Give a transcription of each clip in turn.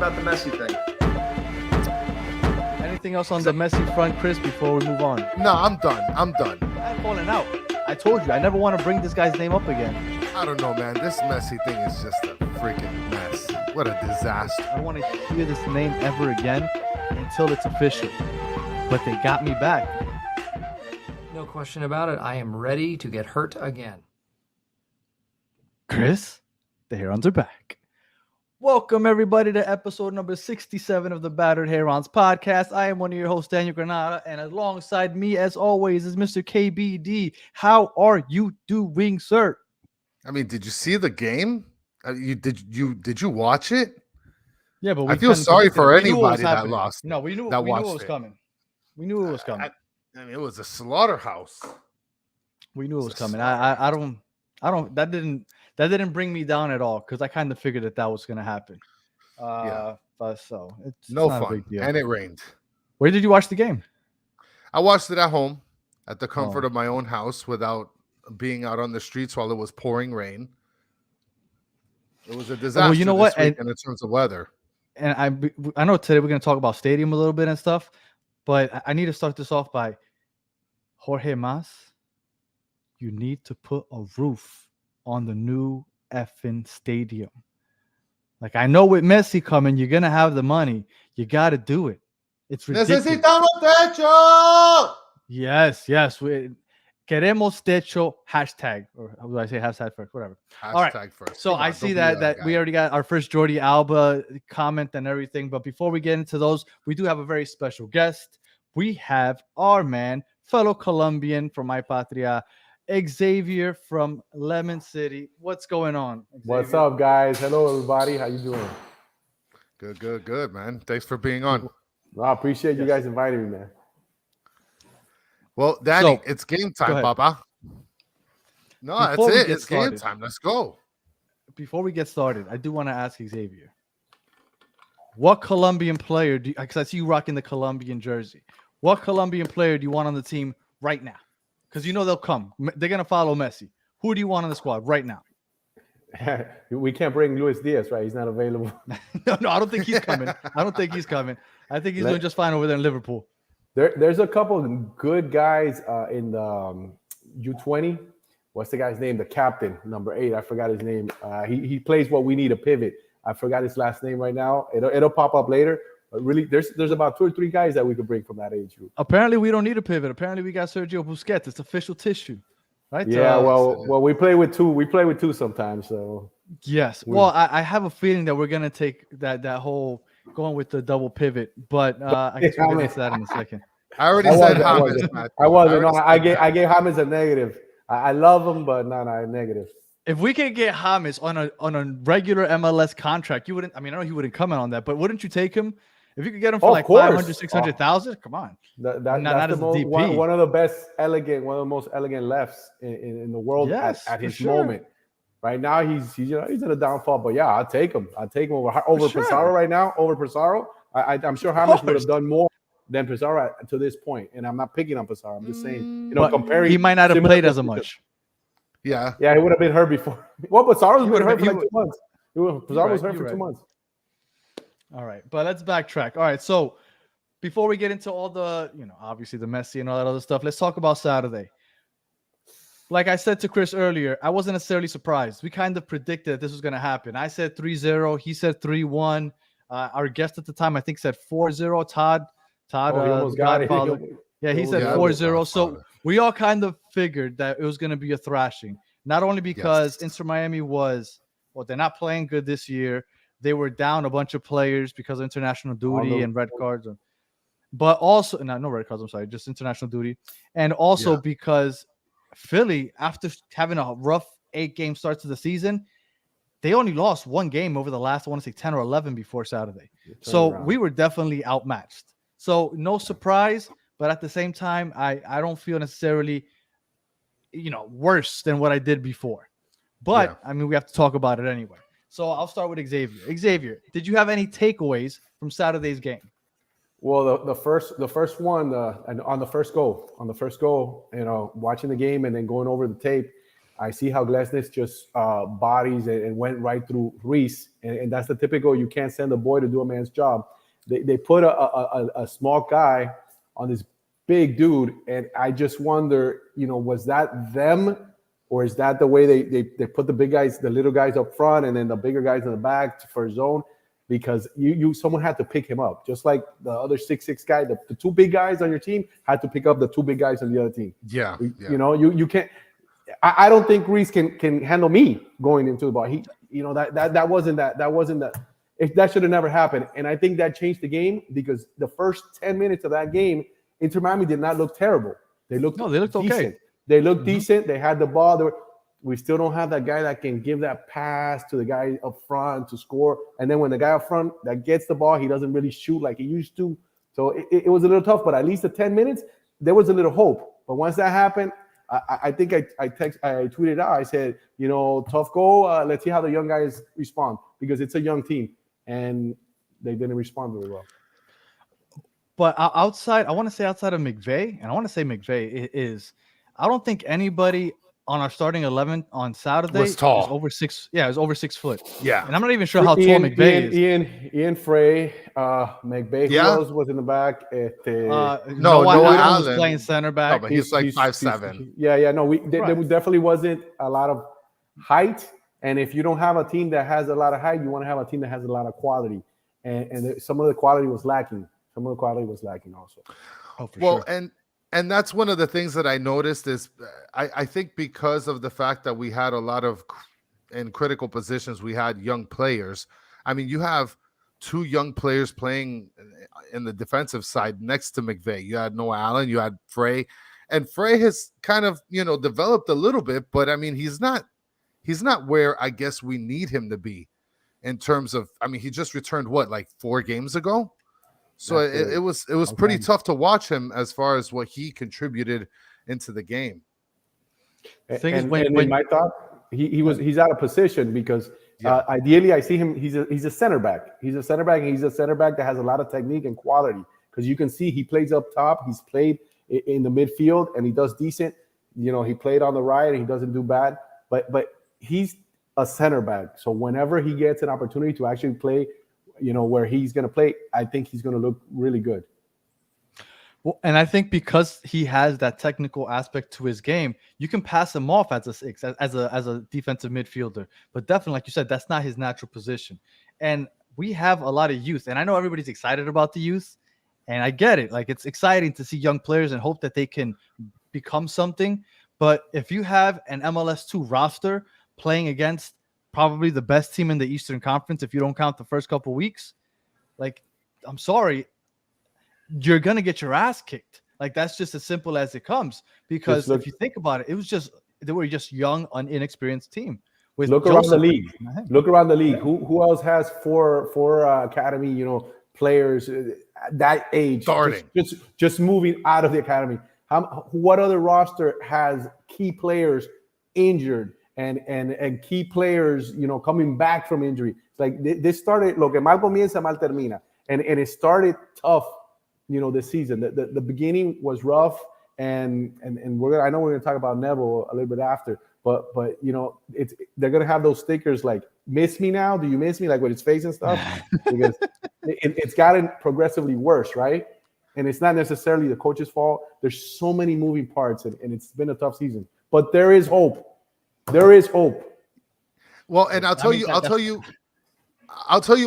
about the Messi thing. Anything else on the Messi front, Chris, before we move on? No, I'm done. I'm falling out. I told you, I never want to bring this guy's name up again. I don't know, man. This Messi thing is just a freaking mess. What a disaster. I don't want to hear this name ever again until it's official. But they got me back. No question about it. I am ready to get hurt again. Chris, the Herons are back. Welcome, everybody, to episode number 67 of the Battered Herons podcast. I am one of your hosts, Daniel Granada, and alongside me, as always, is Mr. KBD. How are you doing, sir? I mean, did you see the game? Did you watch it? Yeah, but I feel sorry for anybody that lost. No, we knew it was coming. We knew it was coming. I mean, it was a slaughterhouse. We knew it was coming. I don't. That didn't bring me down at all because I kind of figured that was going to happen. But so it's no not fun, a big deal. and it rained. Where did you watch the game? I watched it at home, at the comfort of my own house, without being out on the streets while it was pouring rain. It was a disaster. Well, you know what? In terms of weather. And I know today we're going to talk about stadium a little bit and stuff, but I need to start this off by Jorge Mas. You need to put a roof on the new effing stadium. Like, I know with Messi coming, you're going to have the money. You got to do it. It's ridiculous. Necesitamos techo! Yes. Queremos techo, hashtag. Or how do I say hashtag first? Whatever. Hashtag all right. first. So I see that we already got our first Jordi Alba comment and everything. But before we get into those, we do have a very special guest. We have our man, fellow Colombian from My Patria, Xavier from Lemon City. What's going on, Xavier? What's up, guys? Hello, everybody. How you doing? Good, man. Thanks for being on. No, I appreciate you guys inviting me, man. Well, Danny, it's game time, Papa. No, Before that's it. It's game time. Let's go. Before we get started, I do want to ask Xavier, what Colombian player do you, because I see you rocking the Colombian jersey, what Colombian player do you want on the team right now? Because you know they'll come. They're going to follow Messi. Who do you want on the squad right now? We can't bring Luis Diaz, right? He's not available. No, I don't think he's coming. I think he's doing just fine over there in Liverpool. There's a couple of good guys in the U20. What's the guy's name? The captain, number 8. I forgot his name. He plays what we need, a pivot. I forgot his last name right now. It'll pop up later. But really, there's about 2 or 3 guys that we could bring from that age group. Apparently, we don't need a pivot. Apparently, we got Sergio Busquets. It's official tissue, right? Yeah. Well, we play with 2. We play with 2 sometimes. So yes. Well, I have a feeling that we're gonna take that whole going with the double pivot, but I guess we'll get into that in a second. I already said James. I wasn't. I gave James a negative. I love him, but not a negative. If we could get James on a regular MLS contract, you wouldn't. I mean, I know he wouldn't comment on that, but wouldn't you take him? If you could get him for like 500, 600,000, come on. That's one of the most elegant lefts in the world at his moment. Right now, he's in a downfall, but yeah, I'll take him. I'll take him over Pizarro right now. Over Pizarro, I'm sure James would have done more than Pizarro to this point. And I'm not picking on Pizarro. I'm just saying, comparing. He might not have played as much. Yeah, he would have been hurt before. Well, Pizarro's been hurt for like 2 months. Pizarro was hurt for 2 months. All right, but let's backtrack. All right, so before we get into all the, obviously the Messi and all that other stuff, let's talk about Saturday. Like I said to Chris earlier, I wasn't necessarily surprised. We kind of predicted that this was going to happen. I said 3-0. He said 3-1. Our guest at the time, I think, said 4-0. Todd, he almost got it. Yeah, he said 4-0. So we all kind of figured that it was going to be a thrashing. Not only because Inter Miami they're not playing good this year. They were down a bunch of players because of international duty and red cards. But also, no red cards, I'm sorry, just international duty. And also because Philly, after having a rough 8-game start to the season, they only lost 1 game over the last, I want to say 10 or 11 before Saturday. So we were definitely outmatched. So no surprise, but at the same time, I don't feel necessarily, worse than what I did before. But, I mean, we have to talk about it anyway. So I'll start with Xavier. Xavier, did you have any takeaways from Saturday's game? Well, the first one on the first goal, watching the game and then going over the tape, I see how Glesnes just bodies and went right through Reese, and that's the typical. You can't send a boy to do a man's job. They put a small guy on this big dude, and I just wonder, was that them, or is that the way they put the big guys, the little guys up front, and then the bigger guys in the back for zone? Because someone had to pick him up, just like the other 6'6" guy. The two big guys on your team had to pick up the two big guys on the other team. Yeah. You can't. I don't think Reese can handle me going into the ball. That wasn't that. That should have never happened. And I think that changed the game, because the first 10 minutes of that game, Inter Miami did not look terrible. They looked decent. Okay. They looked decent. They had the ball. We still don't have that guy that can give that pass to the guy up front to score. And then when the guy up front that gets the ball, he doesn't really shoot like he used to. So it was a little tough, but at least the 10 minutes, there was a little hope. But once that happened, I think I tweeted out, I said, tough goal. Let's see how the young guys respond, because it's a young team, and they didn't respond very well. But outside of McVay, and I want to say McVay is, I don't think anybody on our starting 11 on Saturday was tall. Is over 6. Yeah, it was over 6 foot. Yeah, and I'm not even sure how tall McVay is. Ian Frey, McVay. Who else was in the back? Noah Allen was playing center back. No, but he's like 5'7". Yeah. No, there definitely wasn't a lot of height. And if you don't have a team that has a lot of height, you want to have a team that has a lot of quality. And some of the quality was lacking. Some of the quality was lacking also. Oh, for sure. And that's one of the things that I noticed is I think because of the fact that we had a lot of in critical positions, we had young players. I mean, you have 2 young players playing in the defensive side next to McVay. You had Noah Allen, you had Frey, and Frey has kind of, developed a little bit, but I mean, he's not where I guess we need him to be in terms of, I mean, he just returned like 4 games ago. So it was pretty tough to watch him as far as what he contributed into the game. And in my thought, he's out of position because ideally I see him. He's a center back. He's a center back, and he's a center back that has a lot of technique and quality, because you can see he plays up top. He's played in the midfield, and he does decent. He played on the right, and he doesn't do bad. But he's a center back. So whenever he gets an opportunity to actually play, where he's going to play, I think he's going to look really good. Well, and I think because he has that technical aspect to his game, you can pass him off as a 6, as a defensive midfielder. But definitely, like you said, that's not his natural position. And we have a lot of youth, and I know everybody's excited about the youth, and I get it. Like, it's exciting to see young players and hope that they can become something. But if you have an MLS2 roster playing against probably the best team in the Eastern Conference, if you don't count the first couple weeks, like, I'm sorry, you're going to get your ass kicked. Like, that's just as simple as it comes. Because if you think about it, they were just young, inexperienced team. Look around the league. Look around the league. Who else has four academy, players that age starting, just moving out of the academy? What other roster has key players injured and key players, coming back from injury? It's like this started, lo que mal comienza, mal termina. And it started tough, this season. The beginning was rough, and I know we're going to talk about Neville a little bit after, but they're going to have those stickers like, miss me now? Do you miss me? Like, with his face and stuff? Because it's gotten progressively worse, right? And it's not necessarily the coach's fault. There's so many moving parts, and it's been a tough season. But there is hope. There is hope. Well, and I'll tell you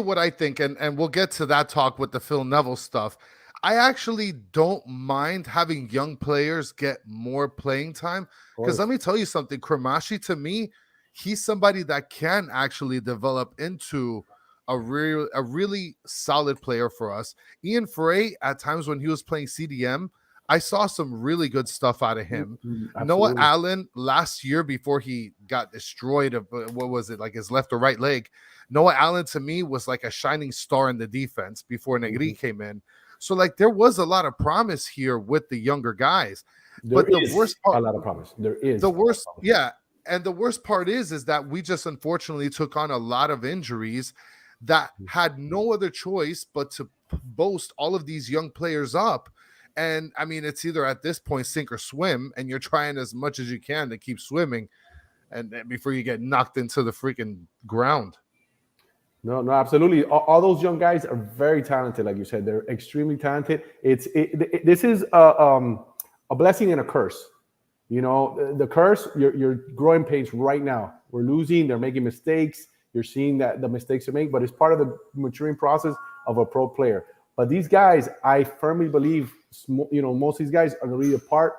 what I think, and we'll get to that talk with the Phil Neville stuff. I actually don't mind having young players get more playing time, because let me tell you something. Cremaschi, to me, he's somebody that can actually develop into a really solid player for us. Ian Frey, at times when he was playing CDM, I saw some really good stuff out of him. Absolutely. Noah Allen last year, before he got destroyed of like his left or right leg, Noah Allen to me was like a shining star in the defense before Negri came in. So like there was a lot of promise here with the younger guys. But the worst part, a lot of promise. There is the worst, yeah. And the worst part is that we just unfortunately took on a lot of injuries that had no other choice but to boast all of these young players up. And I mean, it's either at this point sink or swim, and you're trying as much as you can to keep swimming. and before you get knocked into the freaking ground. No, absolutely. All those young guys are very talented, like you said. They're extremely talented. This is a blessing and a curse. You know, the curse, you're growing pains right now. We're losing. They're making mistakes. You're seeing that the mistakes they make, but it's part of the maturing process of a pro player. But these guys, I firmly believe, you know, most of these guys are going to be a part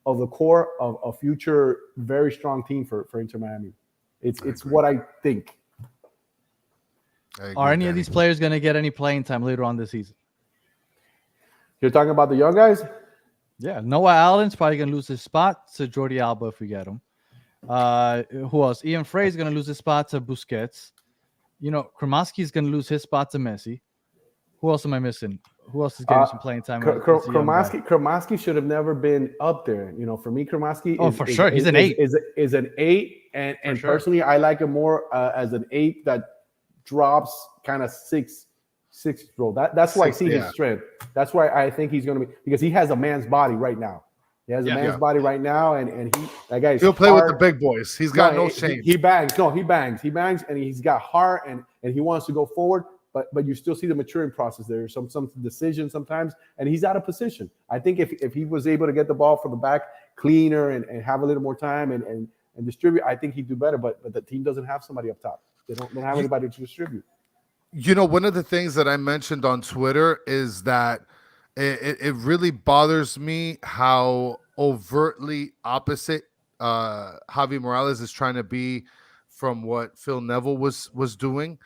of the core of a future very strong team for Inter Miami. It's what I think. Are any of these players going to get any playing time later on this season? You're talking about the young guys? Yeah, Noah Allen's probably going to lose his spot to Jordi Alba if we get him. Who else? Ian Frey is going to lose his spot to Busquets. You know, Kromowski is going to lose his spot to Messi. Who else am I missing? Who else is getting some playing time? Kromowski should have never been up there. You know, for me, Kromowski he's an 8. Is an 8, and personally, I like him more as an 8 that drops kind of 6 role. That's why I see his strength. That's why I think he's going to be, because he has a man's body right now. He has a man's body right now, and he'll play with the big boys. He's got no shame. He bangs, and he's got heart, and he wants to go forward. But you still see the maturing process there. Some decisions sometimes, and he's out of position. I think if he was able to get the ball from the back cleaner and have a little more time and distribute, I think he'd do better. But the team doesn't have somebody up top. They don't have anybody to distribute. You know, one of the things that I mentioned on Twitter is that it really bothers me how overtly opposite Javi Morales is trying to be from what Phil Neville was doing.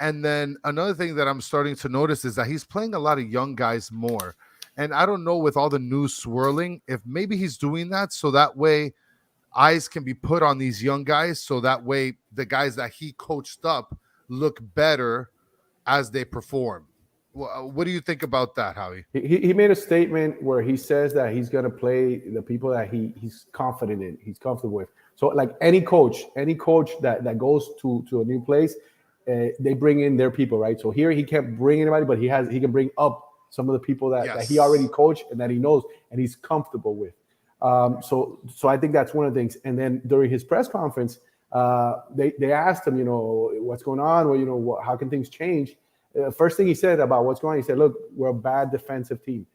And then another thing that I'm starting to notice is that he's playing a lot of young guys more. And I don't know, with all the news swirling, if maybe he's doing that so that way eyes can be put on these young guys, so that way the guys that he coached up look better as they perform. What do you think about that, Javi? He made a statement where he says that he's going to play the people that he's confident in, he's comfortable with. So like any coach that goes to a new place, they bring in their people, right? So here he can't bring anybody, but he can bring up some of the people that he already coached and that he knows and he's comfortable with. So I think that's one of the things. And then during his press conference, they asked him, you know, what's going on? Well, you know, how can things change? First thing he said about what's going on, he said, look, we're a bad defensive team.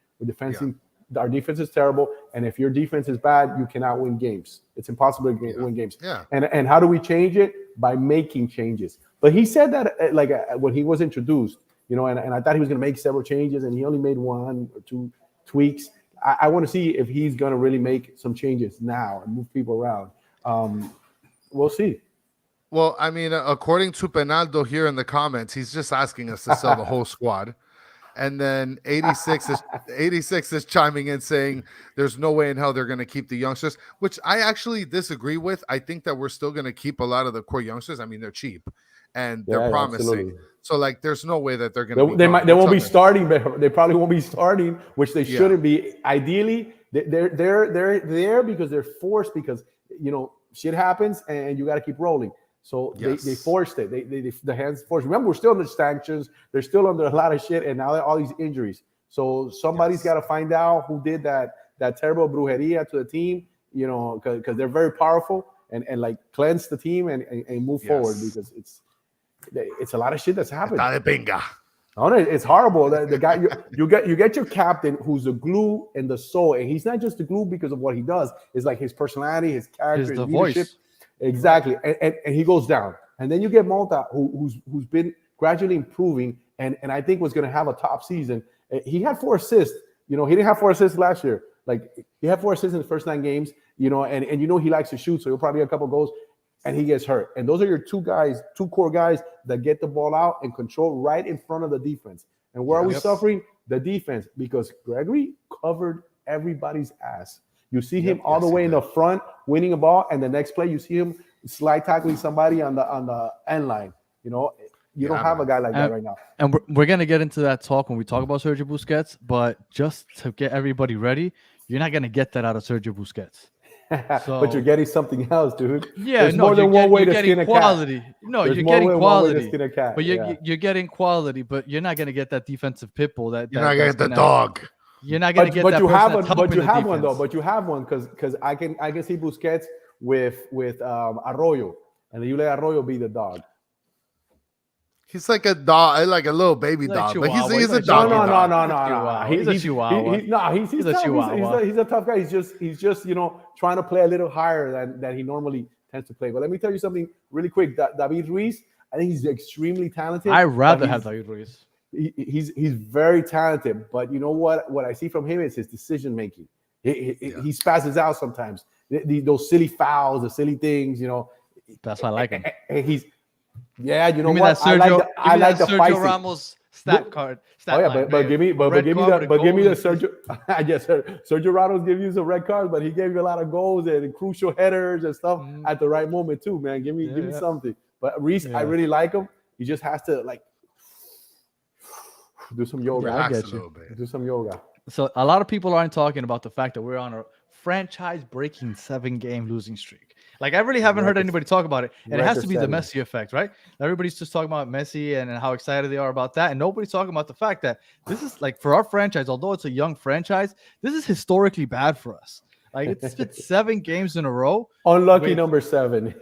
Our defense is terrible, and if your defense is bad, you cannot win games. It's impossible to win games. Yeah. And how do we change it? By making changes. But he said that when he was introduced, you know, and I thought he was going to make several changes, and he only made 1 or 2 tweaks. I want to see if he's going to really make some changes now and move people around. We'll see. Well, I mean, according to Penaldo here in the comments, he's just asking us to sell the whole squad. And then 86 is chiming in saying there's no way in hell they're going to keep the youngsters, which I actually disagree with. I think that we're still going to keep a lot of the core youngsters. I mean, they're cheap and they're promising. Absolutely. So like, there's no way that they're going to. They won't be starting, but they probably won't be starting, which they shouldn't be. Ideally, they're there because they're forced, because you know shit happens and you got to keep rolling. So they forced it. The hands forced. Remember, we're still under sanctions. They're still under a lot of shit, and now all these injuries. So somebody's got to find out who did that terrible brujeria to the team. You know, because they're very powerful, and like cleanse the team and move forward, because it's a lot of shit that's happened. It's horrible. The guy you get your captain, who's the glue and the soul, and he's not just the glue because of what he does. It's like his personality, his character, his leadership. Voice. Exactly, and he goes down, and then you get Malta, who's been gradually improving, and I think was going to have a top season. He had 4 assists. You know, he didn't have 4 assists last year. Like, he had 4 assists in the first 9 games. You know, and you know he likes to shoot, so he'll probably get a couple goals, and he gets hurt. And those are your 2 core guys that get the ball out and control right in front of the defense. And where are we suffering? The defense, because Gregory covered everybody's ass. You see him all the way in the front winning a ball, and the next play you see him slide tackling somebody on the end line. You know, you don't have a guy like that right now. And we're gonna get into that talk when we talk about Sergio Busquets. But just to get everybody ready, you're not gonna get that out of Sergio Busquets. So, but you're getting something else, dude. Yeah, there's more than one way to skin a quality. cat. No, there's you're getting quality. But you're getting quality, but you're not gonna get that defensive pit bull. You're not gonna get the dog. You're not gonna get that. But you have one though. But you have one because I can see Busquets with Arroyo, and then you let Arroyo be the dog. He's like a dog, like a little baby dog. But he's a dog. No. He's a chihuahua. He's a chihuahua. He's a tough guy. He's just trying to play a little higher than he normally tends to play. But let me tell you something really quick. David Ruiz, I think he's extremely talented. I'd rather have David Ruiz. He's very talented, but you know what I see from him is his decision making. He spazzes out sometimes. Those silly fouls, the silly things, That's why I like him. And you know what? I like the Sergio Ramos stat card. But give me the Sergio. Yes, sir. Sergio Ramos give you some red cards, but he gave you a lot of goals and crucial headers and stuff at the right moment too, man. Give me something. But Reese, I really like him. He just has to do some yoga. I get you. Do some yoga. So a lot of people aren't talking about the fact that we're on a franchise-breaking 7-game losing streak. Like, I really haven't heard anybody talk about it. And it has to be the Messi effect, right? Everybody's just talking about Messi and how excited they are about that. And nobody's talking about the fact that this is, like, for our franchise, although it's a young franchise, this is historically bad for us. Like, it's been 7 games in a row. Unlucky number 7.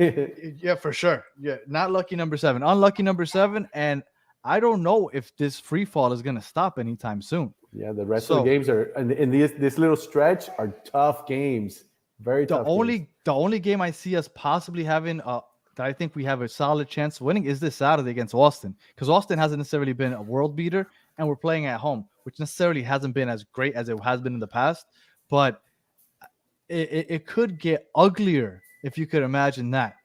Yeah, for sure. Yeah, not lucky number 7. Unlucky number 7. And I don't know if this free fall is going to stop anytime soon. Yeah, the rest of the games are in this little stretch are tough games. Very tough. The only game I see us possibly having that I think we have a solid chance of winning is this Saturday against Austin, because Austin hasn't necessarily been a world beater, and we're playing at home, which necessarily hasn't been as great as it has been in the past. But it could get uglier if you could imagine that.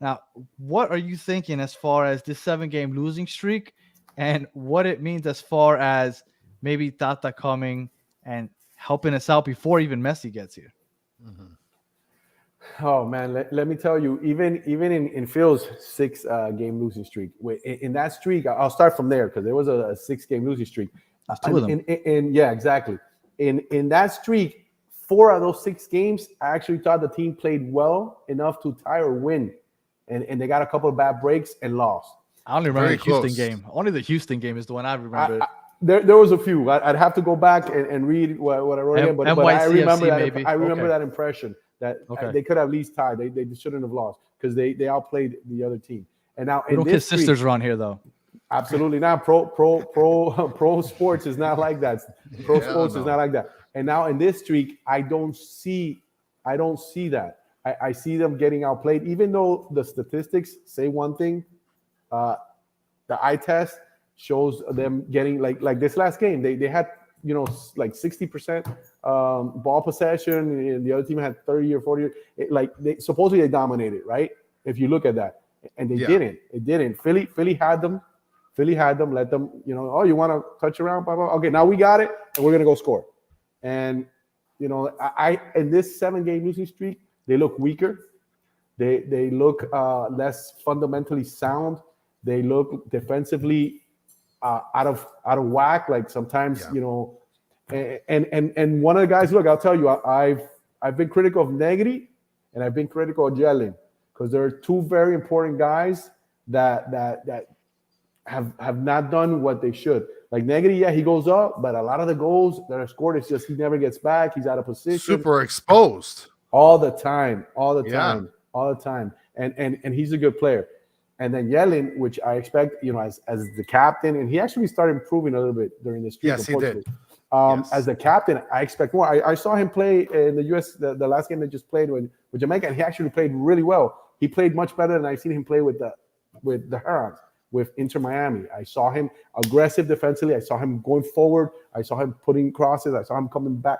Now, what are you thinking as far as this 7-game losing streak and what it means as far as maybe Tata coming and helping us out before even Messi gets here? Oh man, let me tell you, even in Phil's 6-game losing streak, in that streak, I'll start from there because there was a 6-game losing streak. Two of them. Yeah, exactly. In that streak, 4 of those 6 games, I actually thought the team played well enough to tie or win, and they got a couple of bad breaks and lost. I only remember the Houston game. Only the Houston game is the one I remember. There was a few. I'd have to go back and read what I wrote again, but I remember that. Maybe. I remember that impression that they could have at least tied. They shouldn't have lost because they outplayed the other team. And now we don't kiss sisters around here, though. Absolutely not. Pro sports is not like that. Pro sports is not like that. And now in this streak, I don't see that. I see them getting outplayed, even though the statistics say one thing. The eye test shows them getting like this last game. They had like 60% ball possession, and the other team had 30 or 40. They supposedly dominated, right? If you look at that, and they didn't. It didn't. Philly had them. Let them. Oh, you want to touch around? Blah, blah. Okay, now we got it, and we're gonna go score. And I in this 7-game losing streak, they look weaker. They look less fundamentally sound. They look defensively out of whack. Like sometimes, and one of the guys, look, I'll tell you, I've been critical of Negri and I've been critical of Yellen because there are 2 very important guys that have not done what they should. Like Negri, he goes up, but a lot of the goals that are scored, it's just he never gets back. He's out of position. Super exposed. All the time. And he's a good player. And then Yellen, which I expect, as the captain, and he actually started improving a little bit during the streak. Yes, he did. As the captain, I expect more. I saw him play in the U.S. the last game they just played with Jamaica, and he actually played really well. He played much better than I've seen him play with the Herons, with Inter Miami. I saw him aggressive defensively. I saw him going forward. I saw him putting crosses. I saw him coming back.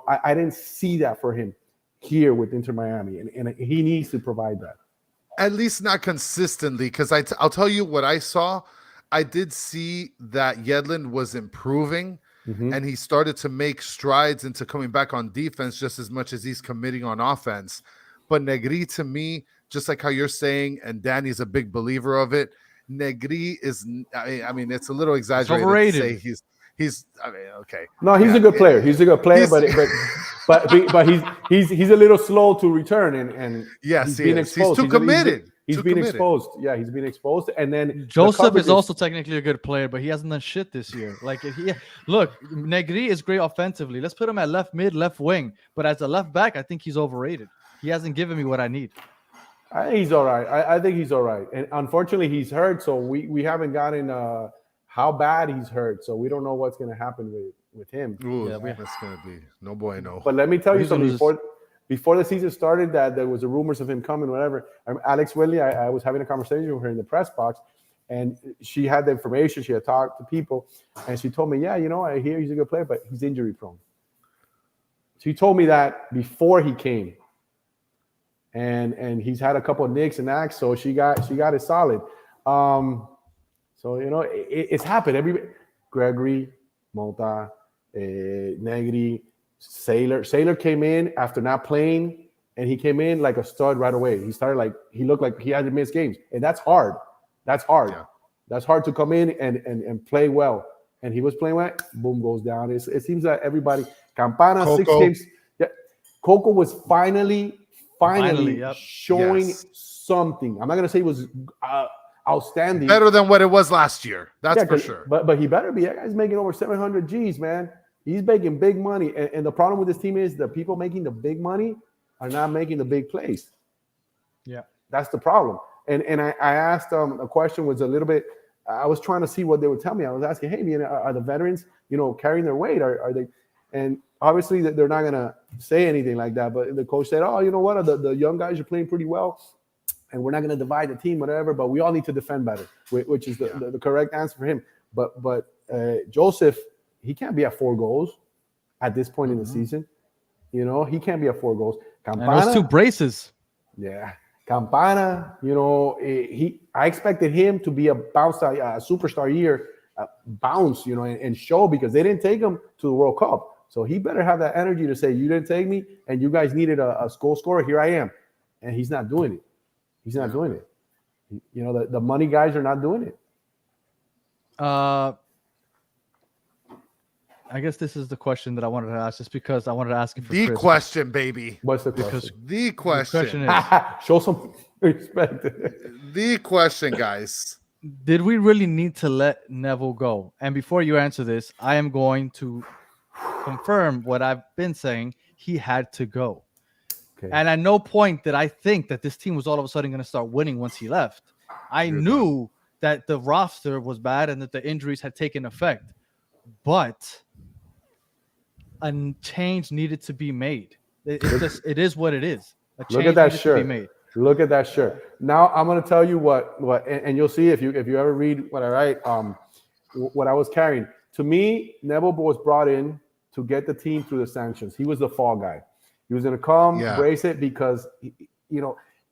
I didn't see that for him here with Inter Miami, and he needs to provide that. At least not consistently, because I'll tell you what I saw. I did see that Yedlin was improving, and he started to make strides into coming back on defense just as much as he's committing on offense. But Negri, to me, just like how you're saying, and Danny's a big believer of it, Negri is, I mean, it's a little exaggerated to say he's okay. No, he's a good player. He's a good player, but he's a little slow to return, and yes, he's been exposed. He's too committed. He's been exposed. Yeah, he's been exposed. And then Josef is also technically a good player, but he hasn't done shit this year. Like, look, Negri is great offensively. Let's put him at left mid, left wing. But as a left back, I think he's overrated. He hasn't given me what I need. I think he's all right. I think he's all right. And unfortunately, he's hurt, so we haven't gotten how bad he's hurt. So we don't know what's going to happen with him. Ooh, that's going to be no bueno. But let me tell you something. Before the season started, that there was the rumors of him coming, whatever. Alex Whitley, I was having a conversation with her in the press box, and she had the information. She had talked to people, and she told me, yeah, I hear he's a good player, but he's injury prone. She told me that before he came. And he's had a couple of nicks and knacks, so she got it solid. So it's happened. Gregory, Mota, Negri, Sailor came in after not playing, and he came in like a stud right away. He looked like he hadn't missed games, and that's hard. That's hard. Yeah. That's hard to come in and play well. And he was playing well. Boom, goes down. It seems that everybody. Campana, Coco. 6 games. Yeah, Coco was finally showing something. I'm not gonna say it was outstanding. Better than what it was last year. That's for sure. But he better be. That guy's making over 700 G's, man. He's making big money. And the problem with this team is the people making the big money are not making the big plays. Yeah. That's the problem. And I asked a question was a little bit, I was trying to see what they would tell me. I was asking, hey, man, are the veterans, carrying their weight? Are they? And obviously they're not going to say anything like that. But the coach said, oh, you know what? The young guys are playing pretty well. And we're not going to divide the team, whatever. But we all need to defend better, which is the correct answer for him. But Josef, he can't be at 4 goals at this point in the season. He can't be at 4 goals. Campana, and those 2 braces. Yeah. Campana, I expected him to be a superstar year, bounce, and show, because they didn't take him to the World Cup. So he better have that energy to say, you didn't take me and you guys needed a goal scorer. Here I am. And he's not doing it. He's not doing it. The money guys are not doing it. I guess this is the question that I wanted to ask, just because I wanted to ask you for the Chris. question, baby. What's the question? The question is, show some respect. The question, guys. Did we really need to let Neville go? And before you answer this, I am going to confirm what I've been saying. He had to go. Okay. And at no point did I think that this team was all of a sudden going to start winning once he left. I knew that the roster was bad and that the injuries had taken effect. But a change needed to be made. It is what it is. Look at that shirt. Look at that shirt. Now I'm going to tell you what, and you'll see if you ever read what I write. What I was carrying. To me, Neville was brought in to get the team through the sanctions. He was the fall guy. He was going to come, brace it, because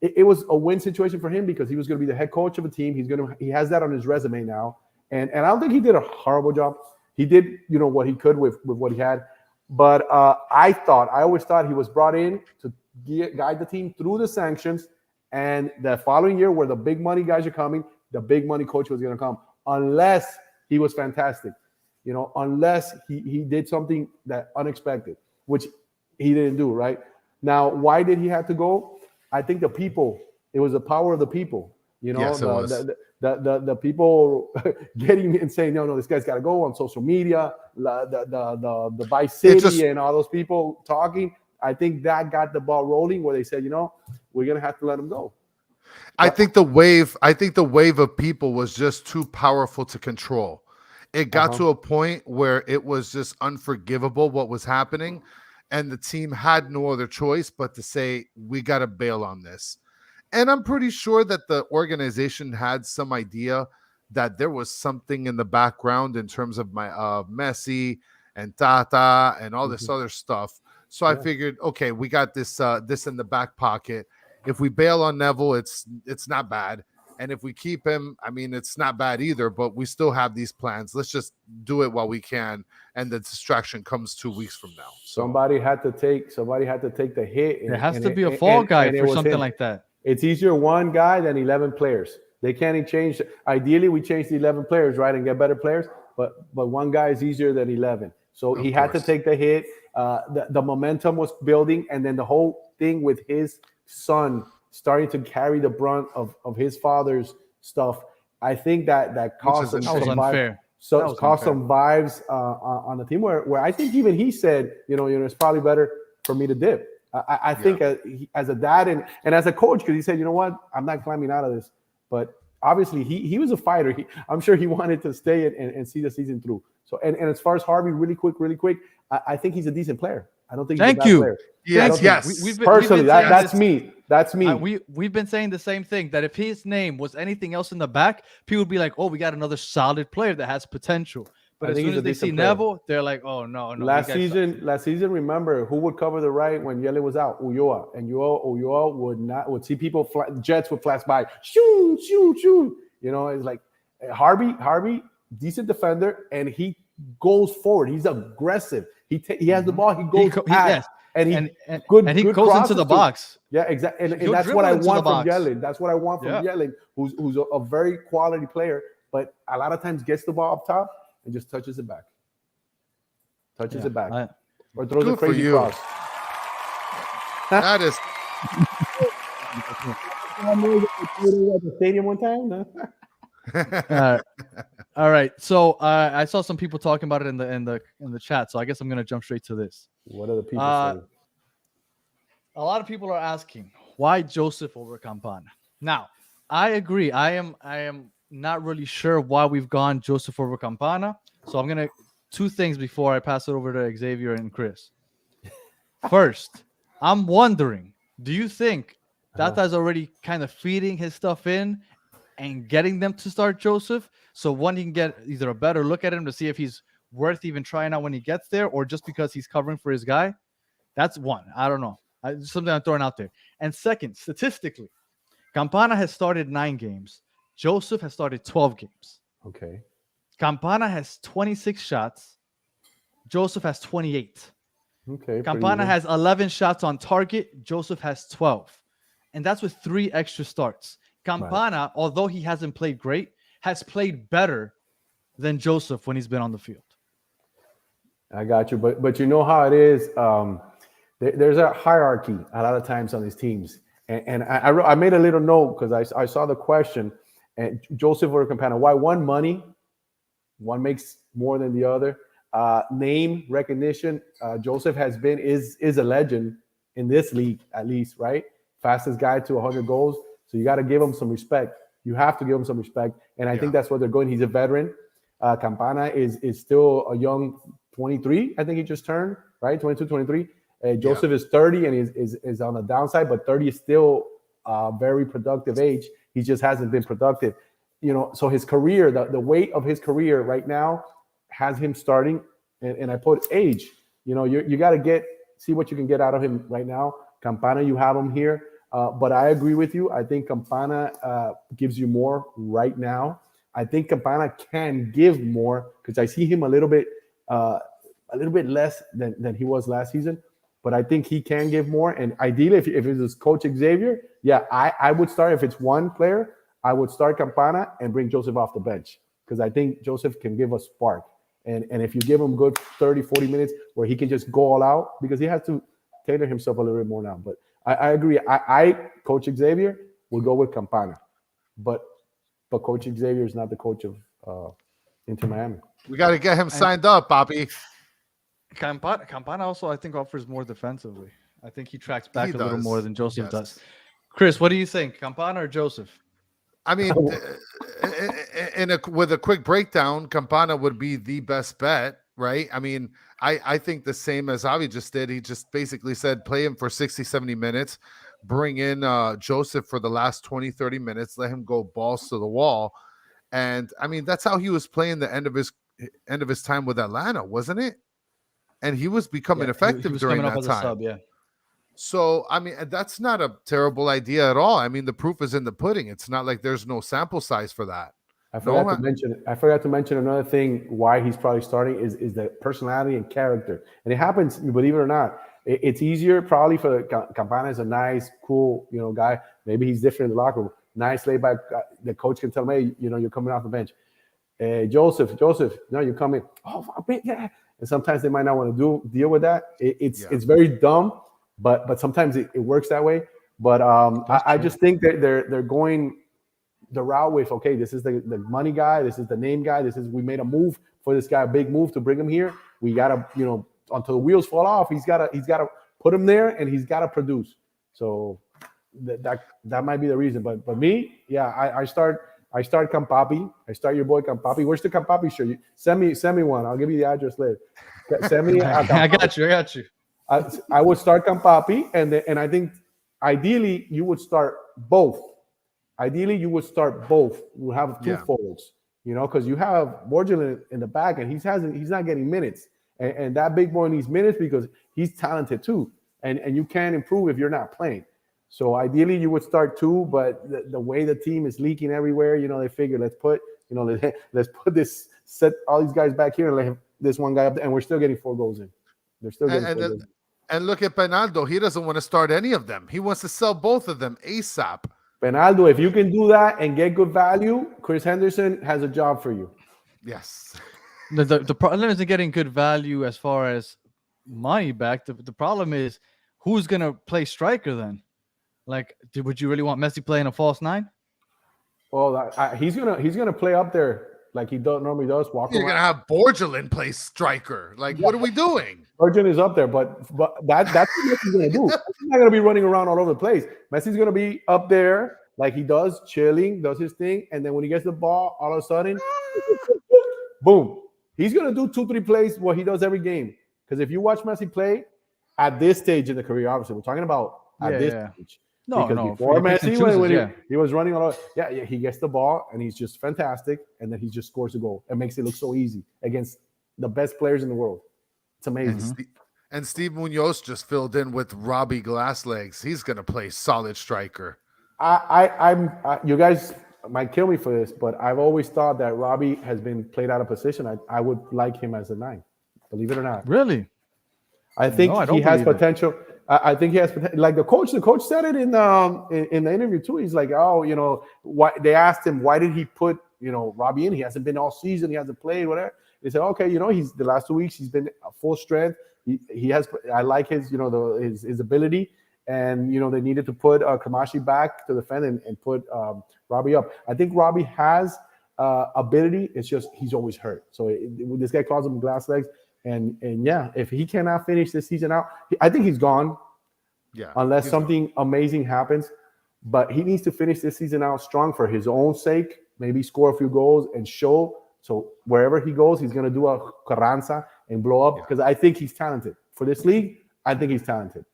it was a win situation for him, because he was going to be the head coach of a team. He has that on his resume now, and I don't think he did a horrible job. He did, what he could with what he had. But I always thought he was brought in to guide the team through the sanctions. And the following year, where the big money guys are coming, the big money coach was going to come, unless he was fantastic. Unless he did something that unexpected, which he didn't do, right? Now, why did he have to go? I think the people, it was the power of the people. Yes, it was. The people getting and saying, no, this guy's got to go on social media, the Vice City and all those people talking. I think that got the ball rolling, where they said, we're going to have to let him go. I think the wave of people was just too powerful to control. It got to a point where it was just unforgivable what was happening, and the team had no other choice but to say, we got to bail on this. And I'm pretty sure that the organization had some idea that there was something in the background in terms of Messi and Tata and all this other stuff. So I figured, okay, we got this in the back pocket. If we bail on Neville, it's not bad. And if we keep him, I mean, it's not bad either, but we still have these plans. Let's just do it while we can. And the distraction comes 2 weeks from now. So somebody had to take the hit. There has to be a fall guy for something like that. It's easier one guy than 11 players. They can't change. Ideally, we change the 11 players, right, and get better players. But one guy is easier than 11. So he had to take the hit. The momentum was building, and then the whole thing with his son starting to carry the brunt of his father's stuff. I think that caused some unfair. So caused some vibes on the team where I think even he said, it's probably better for me to dip. I think as a dad and as a coach, because he said, you know what, I'm not climbing out of this. But obviously, he was a fighter. I'm sure he wanted to stay and see the season through. So, and as far as Harvey, really quick, I think he's a decent player. I don't think he's a bad player. Yes. Personally, that's me. That's me. We've been saying the same thing, that if his name was anything else in the back, people would be like, oh, we got another solid player that has potential. But as soon as they see Neville, they're like, oh, no. Last season, remember, who would cover the right when Yele was out? Ulloa. And Ulloa would see people, jets would flash by. Shoot. You know, it's like Harvey, decent defender, and he goes forward. He's aggressive. He has the ball. He goes and he goes into the box. Yeah, exactly. And that's what I want from Yele. That's what I want from Yele, who's a very quality player, but a lot of times gets the ball up top and just touches it back. Or throws a crazy cross. That is. The stadium one time. All right. So I saw some people talking about it in the chat. So I guess I'm gonna jump straight to this. What are the people saying? A lot of people are asking why Josef over Campana. Now, I agree. I am not really sure why we've gone Josef over Campana. So I'm gonna two things before I pass it over to Xavier and Chris. First, I'm wondering, do you think Tata's already kind of feeding his stuff in and getting them to start Josef? So one, you can get either a better look at him to see if he's worth even trying out when he gets there, or just because he's covering for his guy. That's one. I don't know. Something I'm throwing out there. And second, statistically, Campana has started 9 games. Josef has started 12 games. Okay. Campana has 26 shots. Josef has 28. Okay. Campana has 11 shots on target. Josef has 12. And that's with 3 extra starts. Campana, although he hasn't played great, has played better than Josef when he's been on the field. I got you. But you know how it is. There's a hierarchy a lot of times on these teams. And I made a little note because I saw the question. And Josef or Campana, why? One, money. One makes more than the other. Name recognition. Josef is a legend in this league, at least, right? Fastest guy to 100 goals. So you got to give him some respect. You have to give him some respect. And I think that's where they're going. He's a veteran. Campana is still a young 23. I think he just turned, right? 22, 23. Josef is 30 and is on the downside, but 30 is still a very productive age. He just hasn't been productive. You know, so his career, the weight of his career right now has him starting. And I put age. You know, you got to see what you can get out of him right now. Campana, you have him here. But I agree with you. I think Campana gives you more right now. I think Campana can give more because I see him a little bit less than he was last season. But I think he can give more. And ideally, if it's Coach Xavier, I would start. If it's one player, I would start Campana and bring Josef off the bench because I think Josef can give a spark. And if you give him good 30, 40 minutes where he can just go all out because he has to tailor himself a little bit more now. But I agree. I Coach Xavier will go with Campana, but Coach Xavier is not the coach of Inter Miami. We got to get him signed up, Bobby. Campana also, I think, offers more defensively. I think he tracks back a little more than Josef does. Chris, what do you think, Campana or Josef? I mean, with a quick breakdown, Campana would be the best bet, right? I mean, I think the same as Avi just did. He just basically said, play him for 60, 70 minutes, bring in Josef for the last 20, 30 minutes, let him go balls to the wall. And I mean, that's how he was playing the end of his time with Atlanta, wasn't it? And he was becoming effective he was during that time. Sub, So, I mean, that's not a terrible idea at all. I mean, the proof is in the pudding. It's not like there's no sample size for that. I forgot to mention another thing why he's probably starting is the personality and character. And it happens, believe it or not. It's easier probably for Campana is a nice, cool, guy. Maybe he's different in the locker room. Nice, laid back. The coach can tell him, hey, you're coming off the bench. Josef, no, you're coming. Oh, yeah. And sometimes they might not want to deal with that. It's very dumb, but sometimes it works that way. But I just think that they're going the route with, okay, this is the money guy, this is the name guy, we made a move for this guy, a big move to bring him here. We gotta, until the wheels fall off, he's gotta Put him there, and he's got to produce. So that might be the reason. But me, yeah, I start Campapi. I start your boy Campapi. Where's the Campapi shirt? Send me one. I'll give you the address later. Send me. I got you. I would start Campapi, and I think ideally you would start both. We'll have two folds, because you have Borja in the back, and he's not getting minutes, and that big boy needs minutes because he's talented too, and you can't improve if you're not playing. So ideally you would start two, but the way the team is leaking everywhere, they figure let's put this, set all these guys back here and let this one guy up there, and we're still getting 4 goals in. They're still getting 4 goals in. And look at Bernardo. He doesn't want to start any of them. He wants to sell both of them ASAP. Bernardo, if you can do that and get good value, Chris Henderson has a job for you. Yes. The problem isn't getting good value as far as money back. The problem is who's going to play striker then? Like, would you really want Messi playing a false 9? Well, he's gonna play up there like he normally does. You're gonna have Borgelin play striker. Like, what are we doing? Borgelin is up there, but that's what Messi's gonna do. He's not gonna be running around all over the place. Messi's gonna be up there like he does, chilling, does his thing, and then when he gets the ball, all of a sudden, boom, he's gonna do 2-3 plays what he does every game. Because if you watch Messi play at this stage in the career, obviously we're talking about at this stage. No. Before Messi, when he was running all over, he gets the ball and he's just fantastic, and then he just scores a goal and makes it look so easy against the best players in the world. It's amazing. And Steve Munoz just filled in with Robbie Glasslegs. He's gonna play solid striker. You guys might kill me for this, but I've always thought that Robbie has been played out of position. I would like him as a 9, believe it or not. Really? I think he has potential. I think he has, like the coach said it in the interview too. He's like, why they asked him, why did he put, Robbie in? He hasn't been all season. He hasn't played, whatever. They said, okay, he's the last 2 weeks, he's been full strength. He has, I like his, his ability. And, they needed to put Kamashi back to defend and put Robbie up. I think Robbie has ability. It's just, he's always hurt. So this guy calls him glass legs. And if he cannot finish this season out, I think he's gone. Yeah. Unless something amazing happens. But he needs to finish this season out strong for his own sake. Maybe score a few goals and show. So wherever he goes, he's going to do a Carranza and blow up because I think he's talented. For this league, I think he's talented.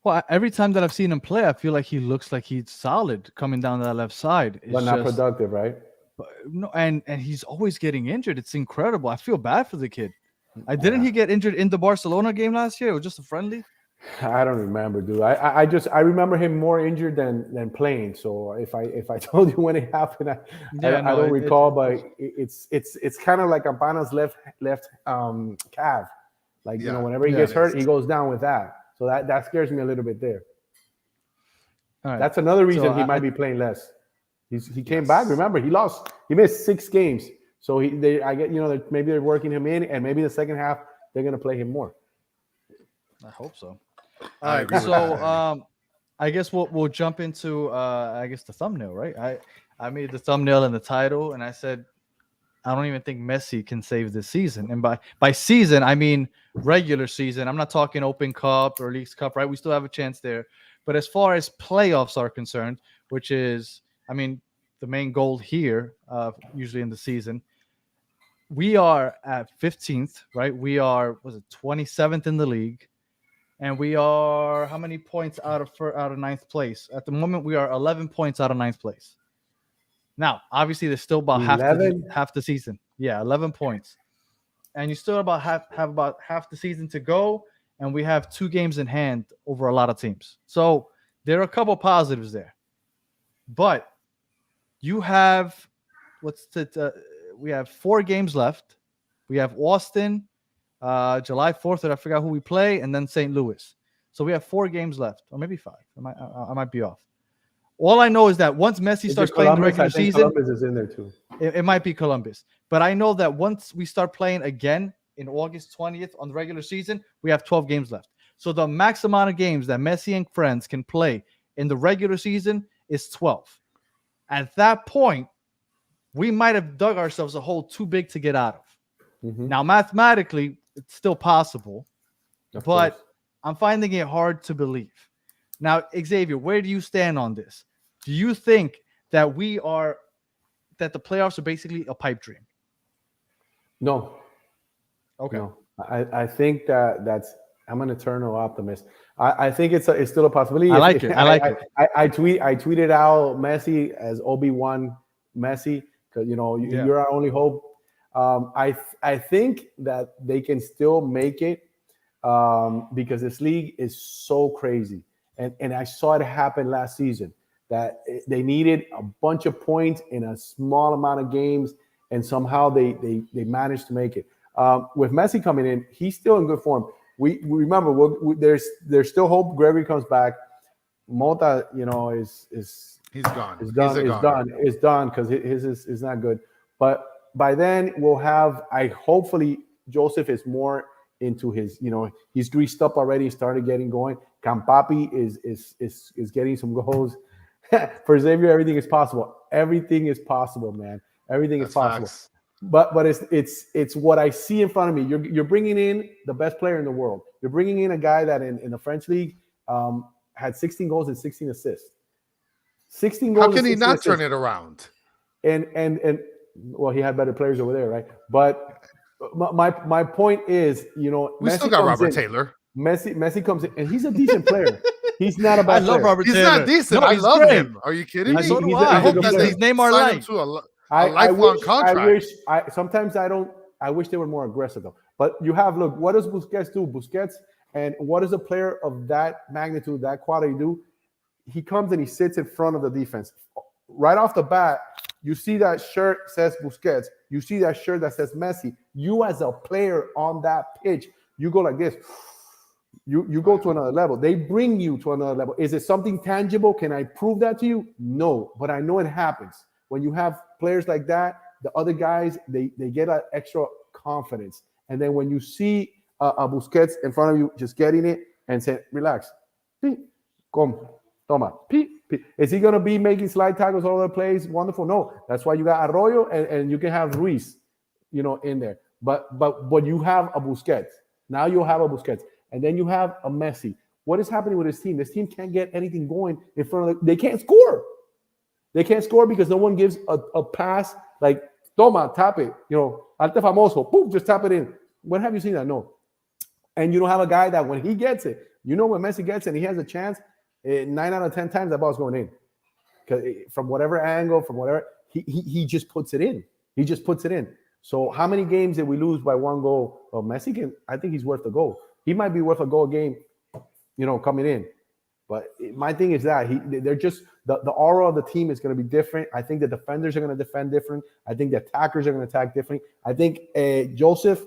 Well, every time that I've seen him play, I feel like he looks like he's solid coming down that left side. But not productive, right? No, and he's always getting injured. It's incredible. I feel bad for the kid. Didn't he get injured in the Barcelona game last year? It was just a friendly. I don't remember, dude. I remember him more injured than playing. So if I told you when it happened, I don't recall. But it's kind of like Campana's left calf. Like whenever he gets hurt, he goes down with that. So that scares me a little bit there. All right. That's another reason he might be playing less. He came back. Remember, he missed 6 games. So maybe they're working him in, and maybe the second half they're gonna play him more. I hope so. All right, so I guess we'll jump into the thumbnail, right? I made the thumbnail and the title, and I said I don't even think Messi can save this season. And by season, I mean regular season. I'm not talking Open Cup or Leagues Cup, right? We still have a chance there. But as far as playoffs are concerned, which is, the main goal here, usually in the season, we are at 15th, right? We are 27th in the league, and we are how many points out of ninth place? At the moment, we are 11 points out of ninth place. Now, obviously, there's still about half the season. Yeah, 11 points, and you still have about half the season to go, and we have 2 games in hand over a lot of teams. So there are a couple positives there, but you have we have 4 games left. We have Austin, July 4th, and I forgot who we play, and then St. Louis. So we have 4 games left, or maybe 5. I might be off. All I know is that once Messi starts playing the regular season, Columbus is in there too. It might be Columbus, but I know that once we start playing again in August 20th on the regular season, we have 12 games left. So the max amount of games that Messi and friends can play in the regular season is 12. At that point, we might have dug ourselves a hole too big to get out of. Mm-hmm. Now, mathematically, it's still possible, but I'm finding it hard to believe. Now, Xavier, where do you stand on this? Do you think that that the playoffs are basically a pipe dream? No. Okay. No. I think that's I'm an eternal optimist. I think it's still a possibility. I like it. I tweeted out Messi as Obi-Wan Messi because you're our only hope. I think that they can still make it because this league is so crazy, and I saw it happen last season that they needed a bunch of points in a small amount of games, and somehow they managed to make it. With Messi coming in, he's still in good form. We remember there's still hope. Gregory comes back. Mota, he's gone. It's done because his is not good. But by then we'll have. Hopefully Josef is more into his. He's greased up already. Started getting going. Campapi is getting some goals. For Xavier, everything is possible. Everything is possible, man. Everything is possible. Facts. But it's what I see in front of me. You're bringing in the best player in the world. You're bringing in a guy that in the French league had 16 goals and 16 assists. 16 goals. How can he not turn it around? And well, he had better players over there, right? But my point is, we Messi still got Robert Taylor. Messi comes in, and he's a decent player. He's not a bad player. I love Robert Taylor. He's not decent. I love him. Are you kidding me? So do I. I hope that his name are signed him like. to a lifelong contract. I wish they were more aggressive though. But look, what does Busquets do? Busquets, and what does a player of that magnitude, that quality do? He comes and he sits in front of the defense. Right off the bat, you see that shirt says Busquets. You see that shirt that says Messi. You as a player on that pitch, you go like this. You go to another level. They bring you to another level. Is it something tangible? Can I prove that to you? No, but I know it happens. When you have players like that, the other guys, they get an extra confidence. And then when you see a Busquets in front of you just getting it and say, relax, toma, is he going to be making slide tackles all over the place? Wonderful. No, that's why you got Arroyo and you can have Ruiz, in there. But you have a Busquets. Now you'll have a Busquets. And then you have a Messi. What is happening with this team? This team can't get anything going in front of they can't score. They can't score because no one gives a pass like, toma, tap it, alte famoso, boom, just tap it in. When have you seen that? No. And you don't have a guy that when he gets it, when Messi gets it and he has a chance, 9 out of 10 times that ball's going in. Because from whatever angle, from whatever, he just puts it in. He just puts it in. So how many games did we lose by one goal? Well, Messi I think he's worth a goal. He might be worth a goal a game, coming in. But my thing is that they're just the aura of the team is going to be different. I think the defenders are going to defend different. I think the attackers are going to attack different. I think Josef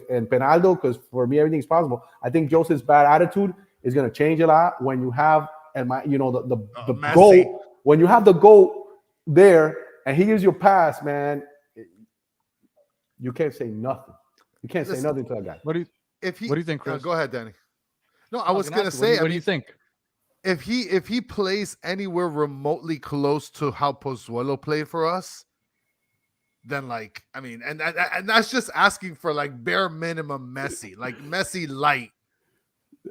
and Penaldo, because for me everything's possible. I think Josef's bad attitude is going to change a lot when you have the goal. When you have the goal there and he gives you a pass, man, you can't say nothing. You can't say nothing to that guy. What do you think, Chris? Go ahead, Danny. No, I was going to say. What do you think? If he plays anywhere remotely close to how Pozuelo played for us, then and that's just asking for bare minimum Messi, like Messi light.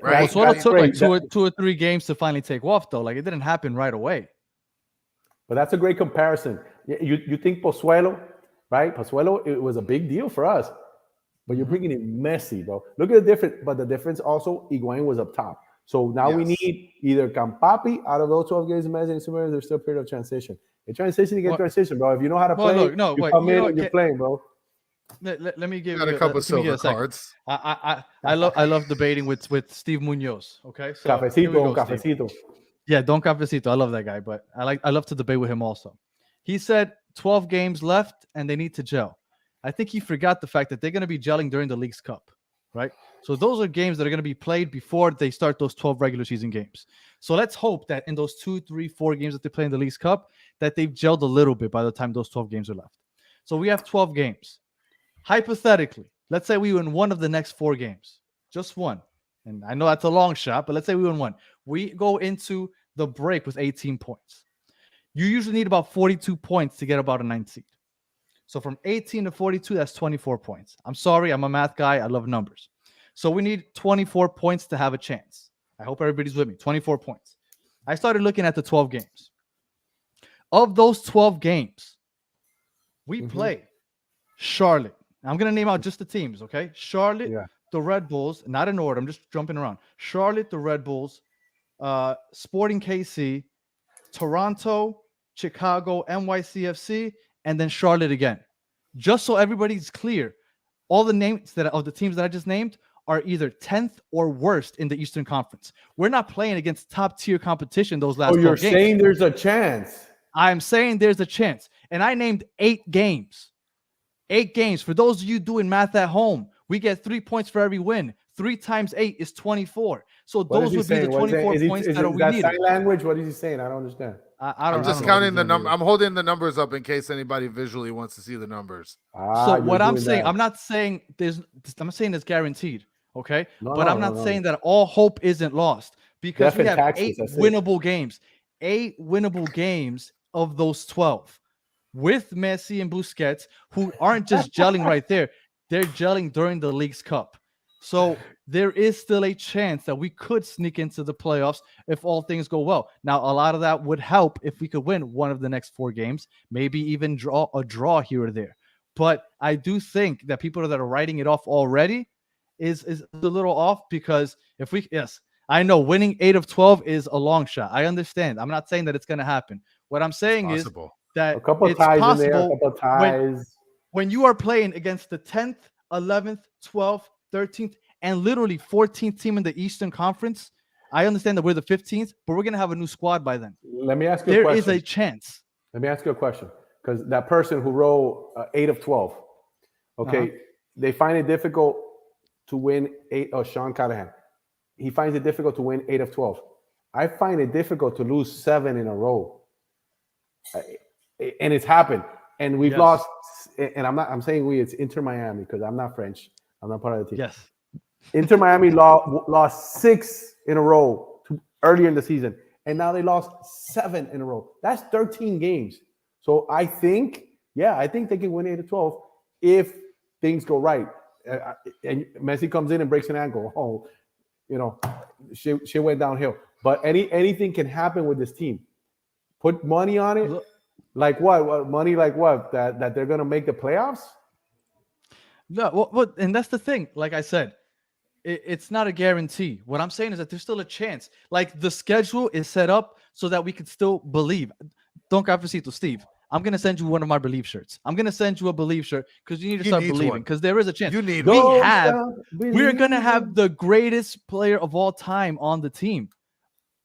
Right? Pozuelo took two or three games to finally take off though. It didn't happen right away. But that's a great comparison. You think Pozuelo, right? Pozuelo, it was a big deal for us. But you're bringing in Messi, bro. Look at the difference. But the difference also, Higuain was up top. So now we need either Campapi out of those 12 games in Messi and Sumer. There's still a period of transition. A transition to get transition, bro. If you know how to play, you're playing, bro. Let me give you a couple silver cards. I love debating with Steve Munoz. Okay, so cafecito. Yeah, Don Cafecito. I love that guy, but I love to debate with him also. He said 12 games left and they need to gel. I think he forgot the fact that they're going to be gelling during the League's Cup, right? So those are games that are going to be played before they start those 12 regular season games. So let's hope that in those 2, 3, 4 games that they play in the League's Cup, that they've gelled a little bit by the time those 12 games are left. So we have 12 games. Hypothetically, let's say we win one of the next 4 games, just one. And I know that's a long shot, but let's say we win one. We go into the break with 18 points. You usually need about 42 points to get about a 9th seed. So from 18 to 42, that's 24 points. I'm sorry, I'm a math guy. I love numbers. So we need 24 points to have a chance. I hope everybody's with me. 24 points. I started looking at the 12 games. Of those 12 games, we play Charlotte. I'm going to name out just the teams, okay? Charlotte, the Red Bulls, not in order. I'm just jumping around. Charlotte, the Red Bulls, Sporting KC, Toronto, Chicago, NYCFC, and then Charlotte again. Just so everybody's clear, all the names of the teams that I just named are either 10th or worst in the Eastern Conference. We're not playing against top-tier competition those last 12 games. Oh, you're saying there's a chance. I'm saying there's a chance. And I named 8 games. 8 games. For those of you doing math at home, we get 3 points for every win. 3 times 8 is 24. So those would be the 24 points that we need. Sign language? What is he saying? I don't understand. I'm just counting the number. I'm holding the numbers up in case anybody visually wants to see the numbers. So what I'm saying, I'm not saying it's guaranteed. Okay. But I'm not saying that all hope isn't lost, because we have 8 winnable games. 8 winnable games of those 12 with Messi and Busquets, who aren't just gelling right there. They're gelling during the League's Cup. So there is still a chance that we could sneak into the playoffs if all things go well. Now, a lot of that would help if we could win one of the next 4 games, maybe even draw a draw here or there. But I do think that people that are writing it off already is a little off, because I know winning 8 of 12 is a long shot. I understand. I'm not saying that it's going to happen. What I'm saying is that a couple it's ties possible in there, a couple ties. When you are playing against the 10th, 11th, 12th, 13th, and literally 14th team in the Eastern Conference. I understand that we're the 15th, but we're going to have a new squad by then. Let me ask you a question. There is a chance. Let me ask you a question, because that person who wrote 8 of 12, okay, they find it difficult to win 8. Oh, Sean Callahan. He finds it difficult to win 8 of 12. I find it difficult to lose 7 in a row. And it's happened. And we've lost, and I'm saying it's Inter Miami, because I'm not French. I'm not part of the team. Yes. Inter Miami lost 6 in a row earlier in the season, and now they lost 7 in a row. That's 13 games. So I think they can win 8 of 12 if things go right. And Messi comes in and breaks an ankle. Oh, she went downhill. But anything can happen with this team. Put money on it. Like what? Money like what? That they're gonna make the playoffs? No, and that's the thing. Like I said, it's not a guarantee. What I'm saying is that there's still a chance. Like, the schedule is set up so that we could still believe. Don Cafecito, Steve, I'm going to send you one of my Believe shirts. I'm going to send you a Believe shirt, because you need to start believing, because there is a chance. We're going to have the greatest player of all time on the team.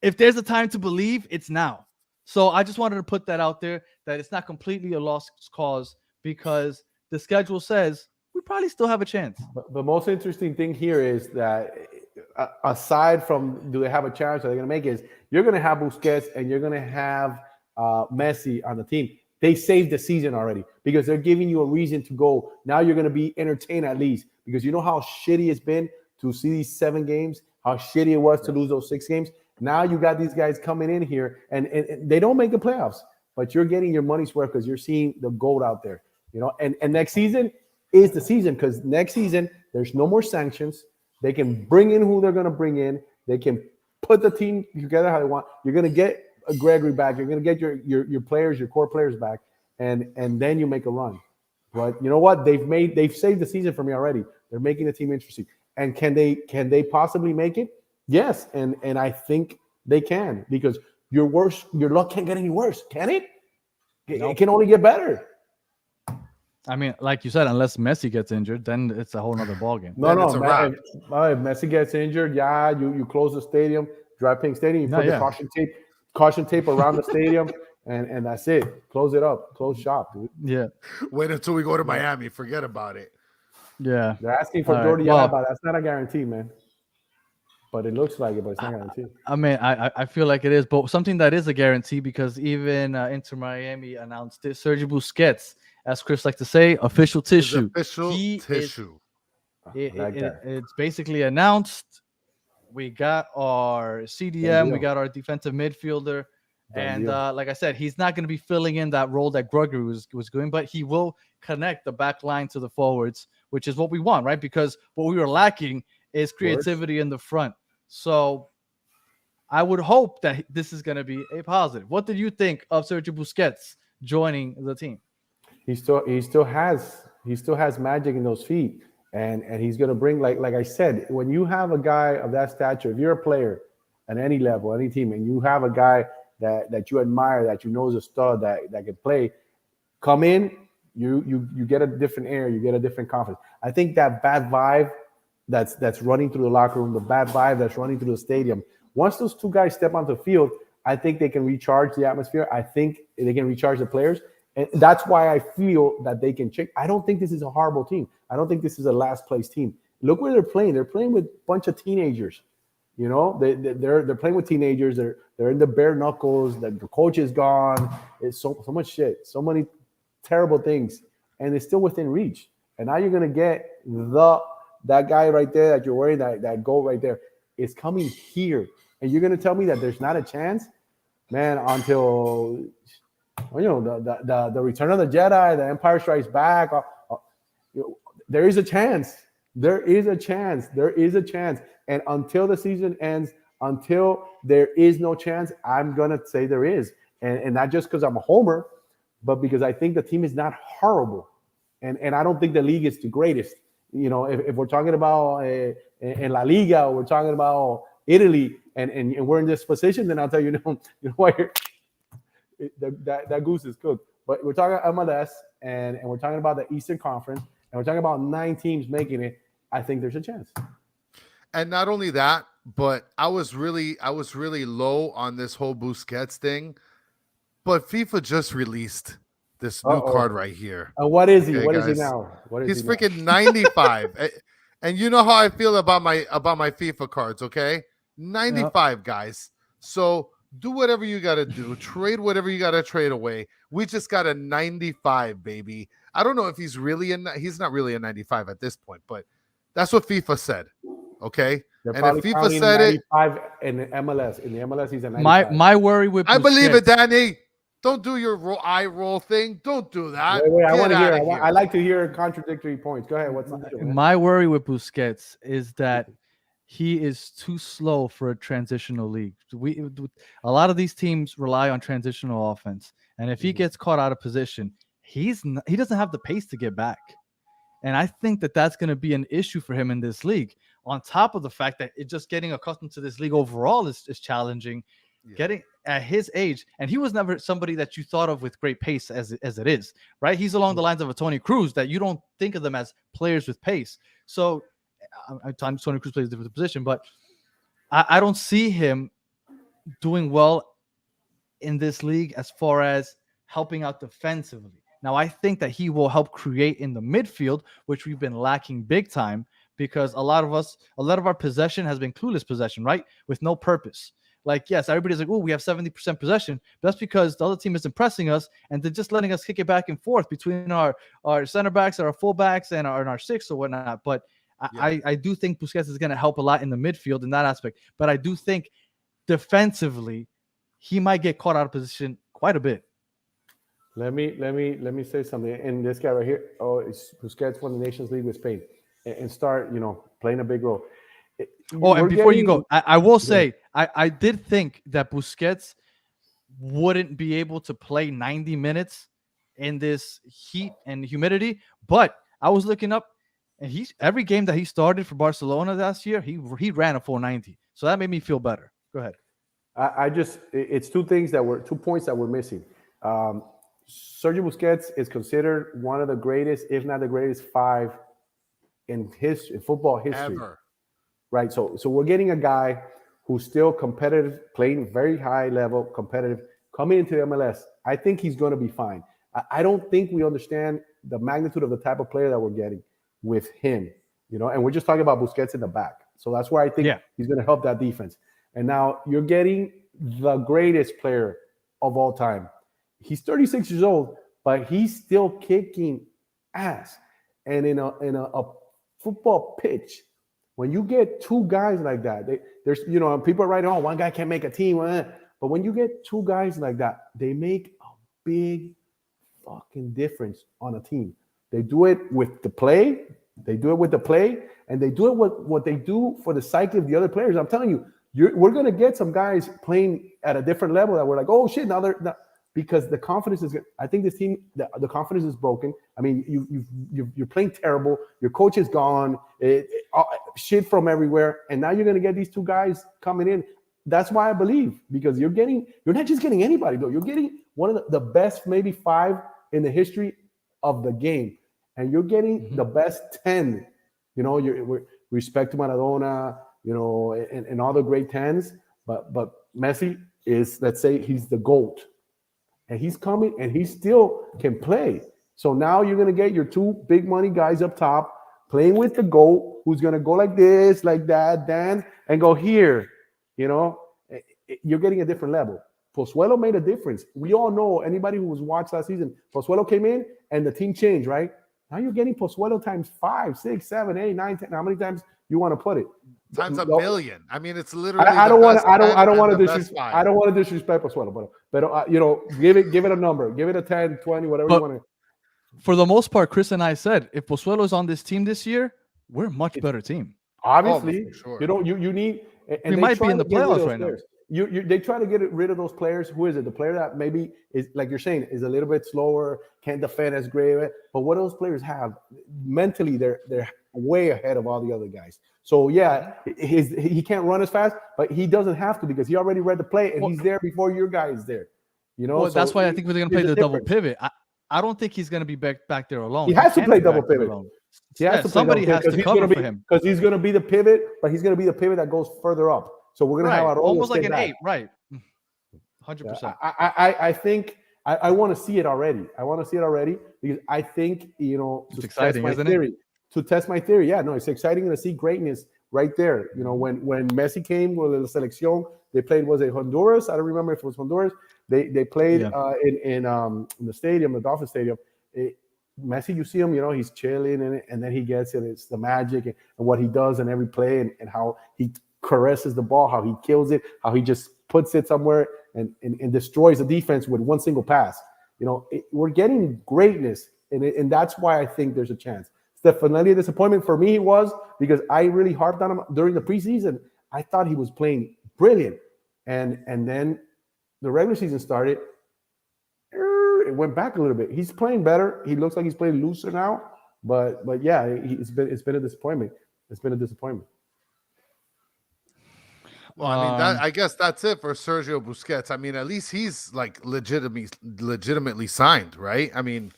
If there's a time to believe, it's now. So I just wanted to put that out there, that it's not completely a lost cause, because the schedule says we probably still have a chance. The most interesting thing here is that, aside from do they have a chance, are they going to make it, is you're going to have Busquets and you're going to have Messi on the team. They saved the season already, because they're giving you a reason to go. Now you're going to be entertained at least, because you know how shitty it's been to see these 7 games, how shitty it was to lose those 6 games. Now you got these guys coming in here, and they don't make the playoffs, but you're getting your money's worth, because you're seeing the gold out there. And next season is the season, because next season there's no more sanctions. They can bring in who they're going to bring in. They can put the team together how they want. You're going to get Gregory back. You're going to get your players, your core players back, and then you make a run. But you know what? They've saved the season for me already. They're making the team interesting. And can they possibly make it? Yes, and I think they can, because your luck can't get any worse, can it? It can only get better. I mean, like you said, unless Messi gets injured, then it's a whole nother ballgame. No, if Messi gets injured, you close the stadium, Dry Pink Stadium, you put the caution tape around the stadium, and that's it. Close it up. Close shop, dude. Yeah. Wait until we go to Miami. Forget about it. Yeah. They're asking for Jordi Alba. That's not a guarantee, man. But it looks like it, but it's not guaranteed. I mean, I feel like it is, but something that is a guarantee, because even Inter Miami announced it, Sergio Busquets, as Chris likes to say, official tissue. It's basically announced. We got our CDM, we got our defensive midfielder, and like I said, he's not going to be filling in that role that Gregory was doing, but he will connect the back line to the forwards, which is what we want, right? Because what we were lacking is creativity in the front. So I would hope that this is going to be a positive. What did you think of Sergio Busquets joining the team? He still has magic in those feet, and he's going to bring, like I said, when you have a guy of that stature, if you're a player at any level, any team, and you have a guy that you admire, that you know is a stud, that can play, come in, you get a different air, you get a different confidence. I think that bad vibe that's running through the locker room, the bad vibe that's running through the stadium, once those two guys step onto the field, I think they can recharge the atmosphere. I think they can recharge the players. And that's why I feel that they can check. I don't think this is a horrible team. I don't think this is a last place team. Look where they're playing. They're playing with a bunch of teenagers. You know, they're playing with teenagers. They're in the bare knuckles. The coach is gone. It's so much shit, so many terrible things, and it's still within reach. And now you're gonna get that guy right there that you're wearing, that goal right there is coming here, and you're gonna tell me that there's not a chance, man, until the Return of the Jedi, the Empire Strikes Back. There is a chance. There is a chance. There is a chance. And until the season ends, until there is no chance, I'm gonna say there is. And not just because I'm a homer, but because I think the team is not horrible. And I don't think the league is the greatest. You know, if we're talking about in La Liga, or we're talking about Italy, and we're in this position, then I'll tell you, you know what, that goose is cooked. But we're talking MLS, and we're talking about the Eastern Conference, and we're talking about 9 teams making it. I think there's a chance. And not only that, but I was really low on this whole Busquets thing. But FIFA just released this new card right here. What is he? What is he now? He's freaking 95. And you know how I feel about my FIFA cards, okay? 95, guys. So do whatever you got to do. Trade whatever you got to trade away. We just got a 95, baby. I don't know if he's not really a 95 at this point, but that's what FIFA said. Okay? And if FIFA said it, 95 in the MLS. In the MLS, he's a 95. My worry with Busquets, I believe it, Danny. Don't do your eye roll thing. Don't do that. Wait, I want to hear. I like to hear contradictory points. Go ahead. What's the deal, man? My worry with Busquets is that he is too slow for a transitional league. A lot of these teams rely on transitional offense, and if he gets caught out of position, he doesn't have the pace to get back. And I think that's going to be an issue for him in this league. On top of the fact that just getting accustomed to this league overall is challenging. Yeah. Getting at his age, and he was never somebody that you thought of with great pace as it is, right? He's along the lines of a Tony Cruz, that you don't think of them as players with pace. So Tony Cruz plays a different position, but I don't see him doing well in this league as far as helping out defensively. Now, I think that he will help create in the midfield, which we've been lacking big time, because a lot of our possession has been clueless possession, right? With no purpose. Like, yes, everybody's like, oh, we have 70% possession. But that's because the other team isn't pressing us, and they're just letting us kick it back and forth between our center backs, our full backs, and our six or whatnot. But I do think Busquets is going to help a lot in the midfield in that aspect. But I do think defensively, he might get caught out of position quite a bit. Let me say something. And this guy right here, Busquets won the Nations League with Spain, and start playing a big role. And before you go, I will say I did think that Busquets wouldn't be able to play 90 minutes in this heat and humidity, but I was looking up, and every game that he started for Barcelona last year, he ran a 490, so that made me feel better. Go ahead. It's two points that we're missing. Sergio Busquets is considered one of the greatest, if not the greatest, 5 in football history. Ever. Right, so we're getting a guy who's still competitive, playing very high level, competitive, coming into the MLS. I think he's going to be fine. I don't think we understand the magnitude of the type of player that we're getting with him, and we're just talking about Busquets in the back. So that's where I think he's going to help that defense. And now you're getting the greatest player of all time. He's 36 years old, but he's still kicking ass. And in a football pitch, when you get 2 guys like that, there's people are writing, one guy can't make a team. But when you get 2 guys like that, they make a big fucking difference on a team. They do it with the play, They do it with the play, and they do it with what they do for the psyche of the other players. I'm telling you, we're going to get some guys playing at a different level that we're like, oh shit, because the confidence is. I think this team, the confidence is broken. I mean, you're playing terrible. Your coach is gone. Shit from everywhere, and now you're going to get these two guys coming in. That's why I believe, because you're not just getting anybody though. You're getting one of the best, maybe 5 in the history of the game, and you're getting the best 10. You know, respect to Maradona, you know, and all the great 10s, but Messi is, let's say, he's the GOAT, and he's coming, and he still can play. So now you're gonna get your 2 big money guys up top playing with the GOAT, who's gonna go like this, like that, then and go here. You know, you're getting a different level. Pozuelo made a difference. We all know, anybody who was watched last season, Pozuelo came in and the team changed, right? Now you're getting Pozuelo times 5, 6, 7, 8, 9, 10. How many times you want to put it? Times a million. I mean, it's literally. I don't want to disrespect Pozuelo, but you know, give it a number, give it a 10, 20, whatever you want to. For the most part, Chris and I said, if Pozuelo is on this team this year, we're a much better team. Obviously, sure. You know, you need. We might be in the playoffs right now. They try to get rid of those players. Who is it? The player that maybe is, like you're saying, is a little bit slower, can't defend as great. But what those players have mentally, they're way ahead of all the other guys. So yeah, he can't run as fast, but he doesn't have to, because he already read the play and he's there before your guy is there. You know, that's why I think we're going to play the double pivot. I don't think he's going to be back there alone. He has to play double pivot. Somebody has to cover for him, because he's going to be the pivot, but he's going to be the pivot that goes further up. So we're going to have our almost like an 8, right? 100%. I think I want to see it already. I want to see it already, because I think, you know, it's exciting, isn't it? To test my theory. Yeah, no, it's exciting to see greatness right there. You know, when Messi came with the selección, they played, was it Honduras? I don't remember if it was Honduras. They played in the stadium, the Dolphin Stadium. Messi, you see him, you know, he's chilling and then he gets it. It's the magic and what he does in every play, and how he caresses the ball, how he kills it, how he just puts it somewhere and destroys the defense with one single pass. You know, we're getting greatness, and that's why I think there's a chance. It's definitely a disappointment for me. He was, because I really harped on him during the preseason. I thought he was playing brilliant, and then the regular season started. It went back a little bit. He's playing better. He looks like he's playing looser now, but yeah, it's been a disappointment. It's been a disappointment. Well, I mean, I guess that's it for Sergio Busquets. I mean, at least he's like legitimately signed, right? I mean,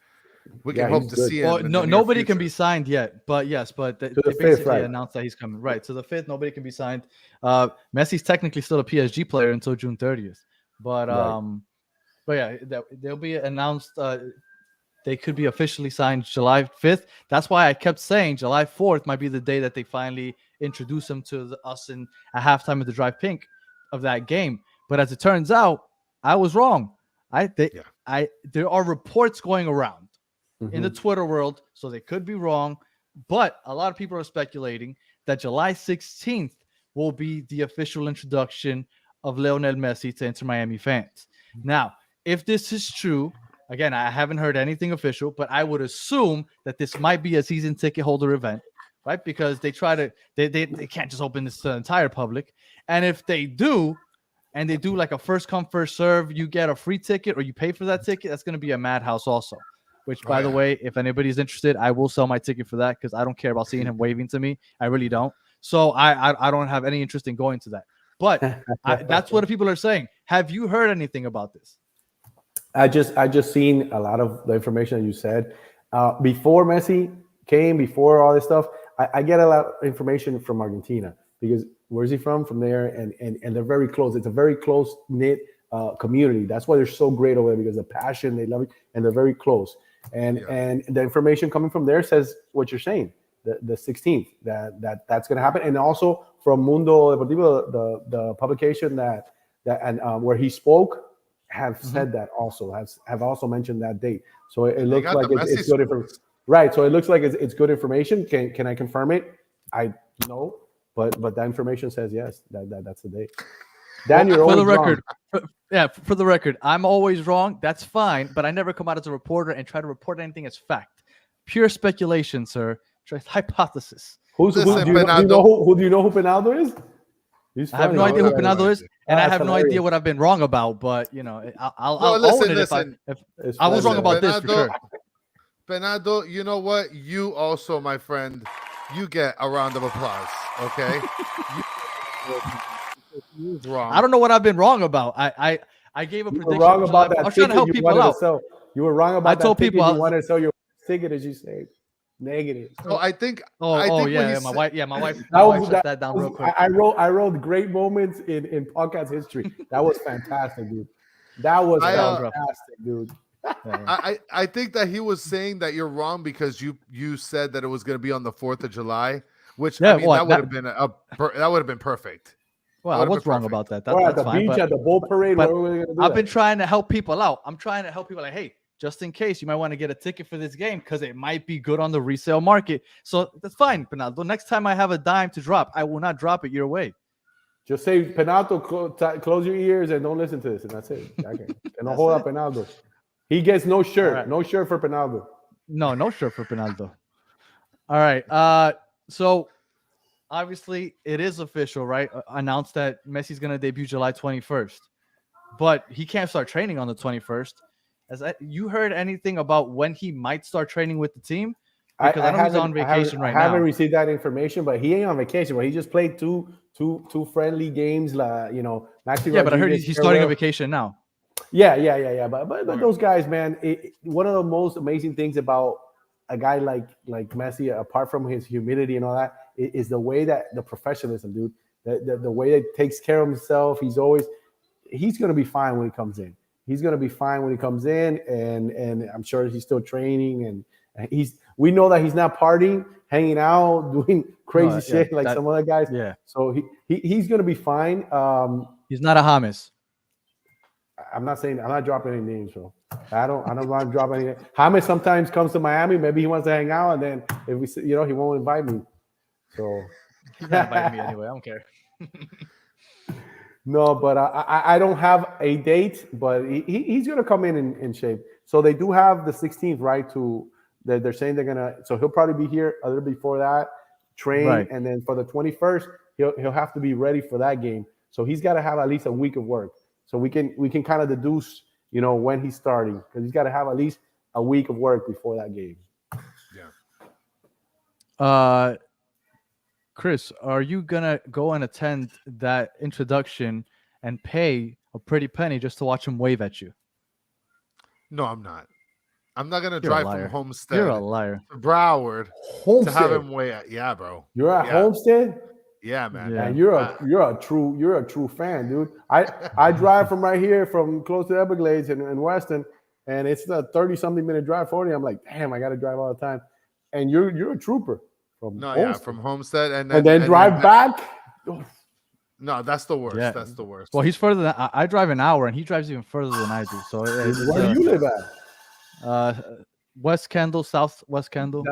we can hope to see him. Well, nobody can be signed yet, but yes, they basically announced that he's coming. Right, so the 5th, nobody can be signed. Messi's technically still a PSG player until June 30th, but yeah, they'll be announced. They could be officially signed July 5th. That's why I kept saying July 4th might be the day that they finally introduce him to us in a halftime of the Drive Pink of that game. But as it turns out, I was wrong. There are reports going around in the Twitter world, so they could be wrong. But a lot of people are speculating that July 16th will be the official introduction of Lionel Messi to Inter Miami fans. Now, if this is true, again, I haven't heard anything official, but I would assume that this might be a season ticket holder event, right? Because they can't just open this to the entire public. And if they do, and they do like a first come, first serve, you get a free ticket or you pay for that ticket, that's going to be a madhouse also. Which, by the way, if anybody's interested, I will sell my ticket for that, because I don't care about seeing him waving to me. I really don't. So I don't have any interest in going to that. But that's what people are saying. Have you heard anything about this? I just seen a lot of the information that you said. Before Messi came, before all this stuff, I get a lot of information from Argentina, because where's he from? From there, and they're very close. It's a very close-knit community. That's why they're so great over there, because the passion, they love it, and they're very close. And the information coming from there says what you're saying, the 16th, that's going to happen. And also from Mundo Deportivo, the publication that where he spoke, have said that also, have also mentioned that date. So it looks like it's good information. Right. So it looks like it's good information. Can I confirm it? I know, but that information says yes, that's the date. Dan, you're always wrong. For the record, I'm always wrong. That's fine, but I never come out as a reporter and try to report anything as fact. Pure speculation, sir. Just hypothesis. Do you know who Penaldo is? I have no idea who Penaldo is, and I have no idea what I've been wrong about. But I'll own it if I was wrong about this for sure. Penaldo, you know what? You also, my friend, you get a round of applause. Okay. Wrong. I don't know what I've been wrong about. I gave a prediction. Wrong about that. I was trying to help people out. You were wrong about that. I told people you wanted to sell your ticket, as you say. Negative. So I think. My wife shut that down real quick. I wrote great moments in podcast history. That was fantastic, dude. That was fantastic, dude. I think that he was saying that you're wrong because you said that it was going to be on the 4th of July, which that would have been perfect. Well, I was wrong about that. At the beach, at the bull parade. I've been trying to help people out. I'm trying to help people like, hey, just in case you might want to get a ticket for this game because it might be good on the resale market. So that's fine, Penaldo. Next time I have a dime to drop, I will not drop it your way. Just say, Penaldo, close your ears and don't listen to this, and that's it. And don't hold up Penaldo. He gets no shirt. Right. No shirt for Penaldo. No shirt for Penaldo. All right. So obviously it is official, right? Announced that Messi's going to debut July 21st, but he can't start training on the 21st. You heard anything about when he might start training with the team? Because I know he's on vacation right now. I haven't received that information, but he ain't on vacation. But he just played two friendly games. Maxi. Yeah, but I heard he's starting a vacation now. Yeah. But those guys, man, one of the most amazing things about a guy like Messi, apart from his humility and all that, is the way that the professionalism, dude. The way that takes care of himself. He's going to be fine when he comes in. He's going to be fine when he comes in, and I'm sure he's still training. And we know that he's not partying, hanging out, doing crazy shit like some other guys. Yeah. So he's going to be fine. He's not a James. I'm not dropping any names, bro. I don't want to drop any. James sometimes comes to Miami. Maybe he wants to hang out, and then if he won't invite me. So he's not inviting me anyway. I don't care. No, but I don't have a date, but he's going to come in shape. So they do have the 16th, right? They're saying they're going to, so he'll probably be here a little before that, train, right. And then for the 21st, he'll have to be ready for that game. So he's got to have at least a week of work. So we can kind of deduce, when he's starting, because he's got to have at least a week of work before that game. Yeah. Chris, are you gonna go and attend that introduction and pay a pretty penny just to watch him wave at you? No, I'm not. I'm not gonna drive from Homestead. You're a liar. To Broward to have him wave at. Yeah, bro. You're at Homestead? Yeah, man. Yeah. And you're a true fan, dude. I drive from right here, from close to Everglades and Weston, and it's a 30-something minute drive, 40. I'm like, damn, I got to drive all the time. And you're a trooper. From Homestead, and then drive back. No, that's the worst. Yeah. That's the worst. Well, he's further than I drive an hour, and he drives even further than I do. So where do you live at? West Kendall, South West Kendall.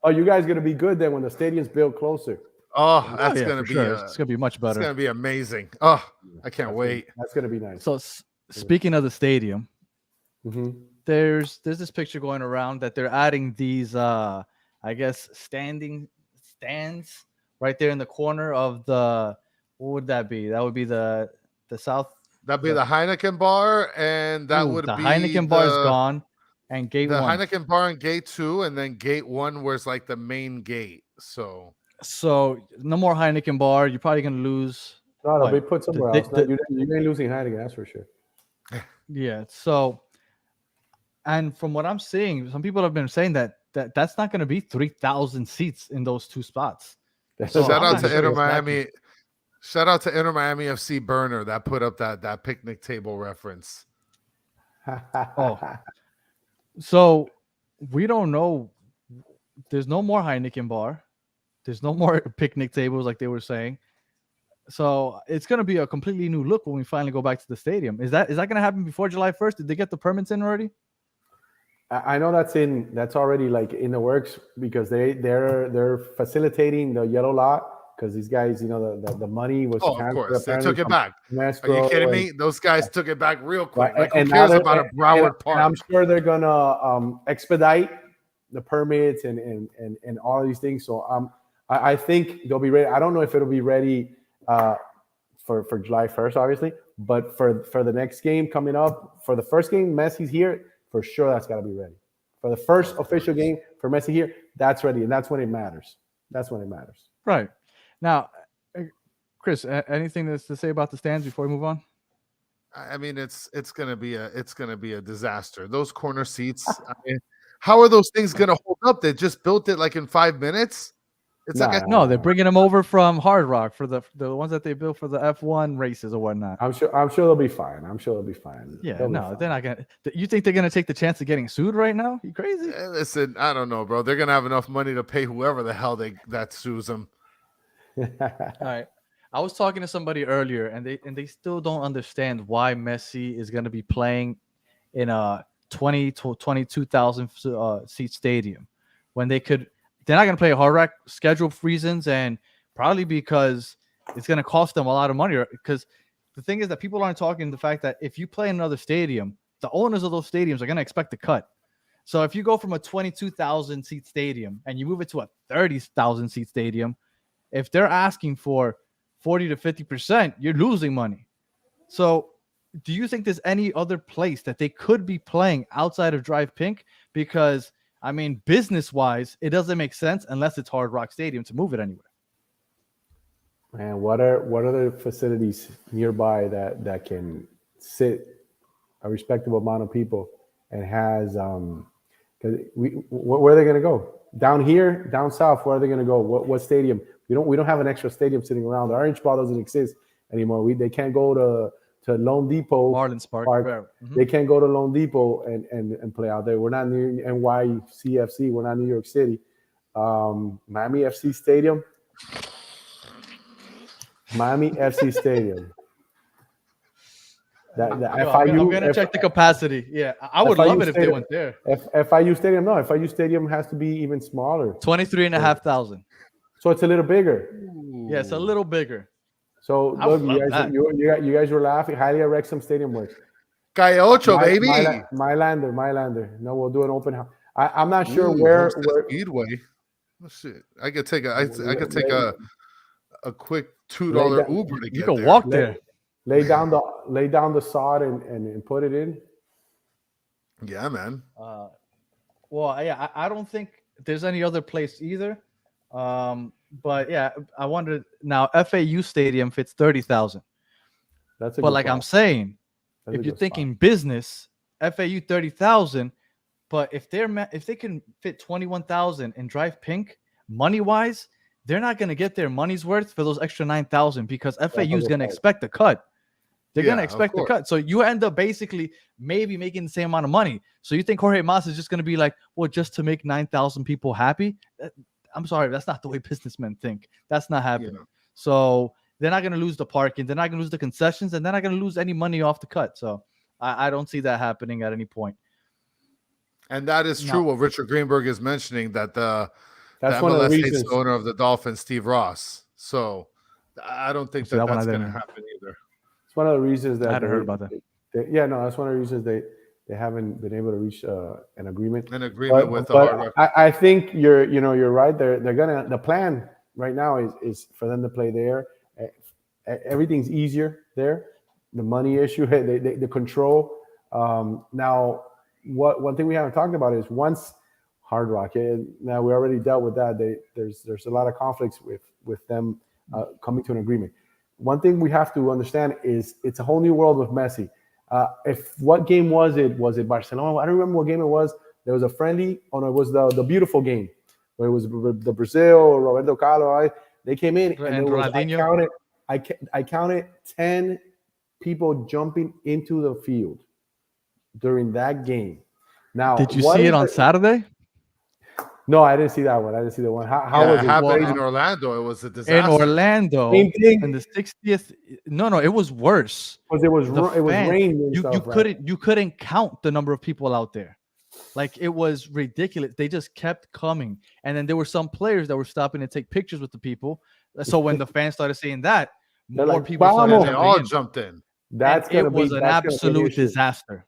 Oh, you guys gonna be good then when the stadium's built closer. Oh, that's gonna be it's gonna be much better. It's gonna be amazing. Oh, I can't wait. That's gonna be nice. So speaking of the stadium, there's this picture going around that they're adding these I guess stands right there in the corner of the, what would that be? That would be the south. That'd be the Heineken bar, and that would the be Heineken bar is gone, and gate the 1. Heineken bar and gate 2, and then gate 1 was like the main gate. So no more Heineken bar. You're probably gonna lose. No, they put somewhere else. You ain't losing Heineken, that's for sure. Yeah. So, and from what I'm seeing, some people have been saying that's not going to be 3,000 seats in those two spots. Shout out to Inter Miami. Shout out to Inter Miami FC Burner that put up that picnic table reference. So we don't know. There's no more Heineken bar. There's no more picnic tables like they were saying. So it's going to be a completely new look when we finally go back to the stadium. Is that going to happen before July 1st? Did they get the permits in already? I know that's already like in the works, because they're facilitating the yellow lot, because these guys, the money was. Oh, of course, they took it back. Are you kidding me? Those guys took it back real quick. Like, who cares about a Broward Park? I'm sure they're gonna expedite permits and all of these things. So I think they'll be ready. I don't know if it'll be ready for July 1st, obviously, but for the next game coming up, for the first game, Messi's here, for sure that's got to be ready. For the first official game for Messi here, that's ready, and that's when it matters. That's when it matters. Right. Now, Chris, anything to say about the stands before we move on? I mean, it's gonna be a disaster. Those corner seats. I mean, how are those things gonna hold up? They just built it like in 5 minutes. It's no, they're bringing them over from Hard Rock for the ones that they built for the F1 races or whatnot. I'm sure they'll be fine. Yeah, they're not gonna. You think they're gonna take the chance of getting sued right now? You crazy? Listen, I don't know, bro. They're gonna have enough money to pay whoever the hell that sues them. All right. I was talking to somebody earlier, and they still don't understand why Messi is going to be playing in a 20 to 22,000 seat stadium when they're not going to play a Hard Rock schedule reasons, and probably because it's going to cost them a lot of money. Because the thing is that people aren't talking the fact that if you play in another stadium, the owners of those stadiums are going to expect a cut. So if you go from a 22,000 seat stadium and you move it to a 30,000 seat stadium, if they're asking for 40 to 50%, you're losing money. So do you think there's any other place that they could be playing outside of Drive Pink? Because, I mean, business-wise, it doesn't make sense unless it's Hard Rock Stadium to move it anywhere. Man, what are the facilities nearby that can sit a respectable amount of people and has where are they going to go? Down here, down south, where are they going to go? What stadium? We don't have an extra stadium sitting around. The Orange Ball doesn't exist anymore. They can't go to Lone Depot. Marlins Park. Mm-hmm. They can't go to Lone Depot and play out there. We're not near NYCFC. We're not New York City. Miami FC Stadium. Miami FC Stadium. I'm gonna check the capacity. Yeah, I would love it if they went there. FIU Stadium, no. FIU Stadium has to be even smaller. 23,500. So it's a little bigger. Yeah, it's a little bigger. So look, you guys were laughing. Hialeah Wrexham Stadium works. Calle Ocho, baby. Mylander. No, we'll do an open house. I'm not sure where Speedway. Oh, shit. I could take a quick $2 Uber to get there. You can walk there. Lay down the sod and put it in. Yeah, man. Well, yeah, I don't think there's any other place either. But yeah, I wonder now. FAU Stadium fits 30,000. That's a but like spot. I'm saying, if you're thinking business, FAU 30,000. But if they can fit 21,000 and Drive Pink, money wise, they're not going to get their money's worth for those extra 9,000 because FAU is going to expect a cut. They're going to expect the cut. So you end up basically maybe making the same amount of money. So you think Jorge Mas is just going to be like, well, just to make 9,000 people happy? I'm sorry, that's not the way businessmen think. That's not happening. Yeah. So they're not going to lose the parking. They're not going to lose the concessions, and they're not going to lose any money off the cut. So I don't see that happening at any point. And that is true. What Richard Greenberg is mentioning, that the MLS hates the owner of the Dolphins, Steve Ross. So I don't think that's going to happen either. It's one of the reasons that I hadn't heard about that. That's one of the reasons they haven't been able to reach an agreement. With the Hard Rock. I think you're right. The plan right now is for them to play there. Everything's easier there. The money issue, the control. Now, one thing we haven't talked about is once Hard Rock. Now we already dealt with that. There's a lot of conflicts with them coming to an agreement. One thing we have to understand is it's a whole new world with Messi. What game was it? Was it Barcelona? I don't remember what game it was. There was a friendly. Oh no, it was the beautiful game where it was the Brazil, Roberto Carlos. They came in and I counted 10 people jumping into the field during that game. Now, did you see it on Saturday? No, I didn't see that one. How was it? Happened in Orlando. It was a disaster. In Orlando, in the 60th. No, it was worse. Because it was rain. You couldn't count the number of people out there. Like, it was ridiculous. They just kept coming, and then there were some players that were stopping to take pictures with the people. So when the fans started saying that, more people started. They all jumped in. It was an absolute disaster.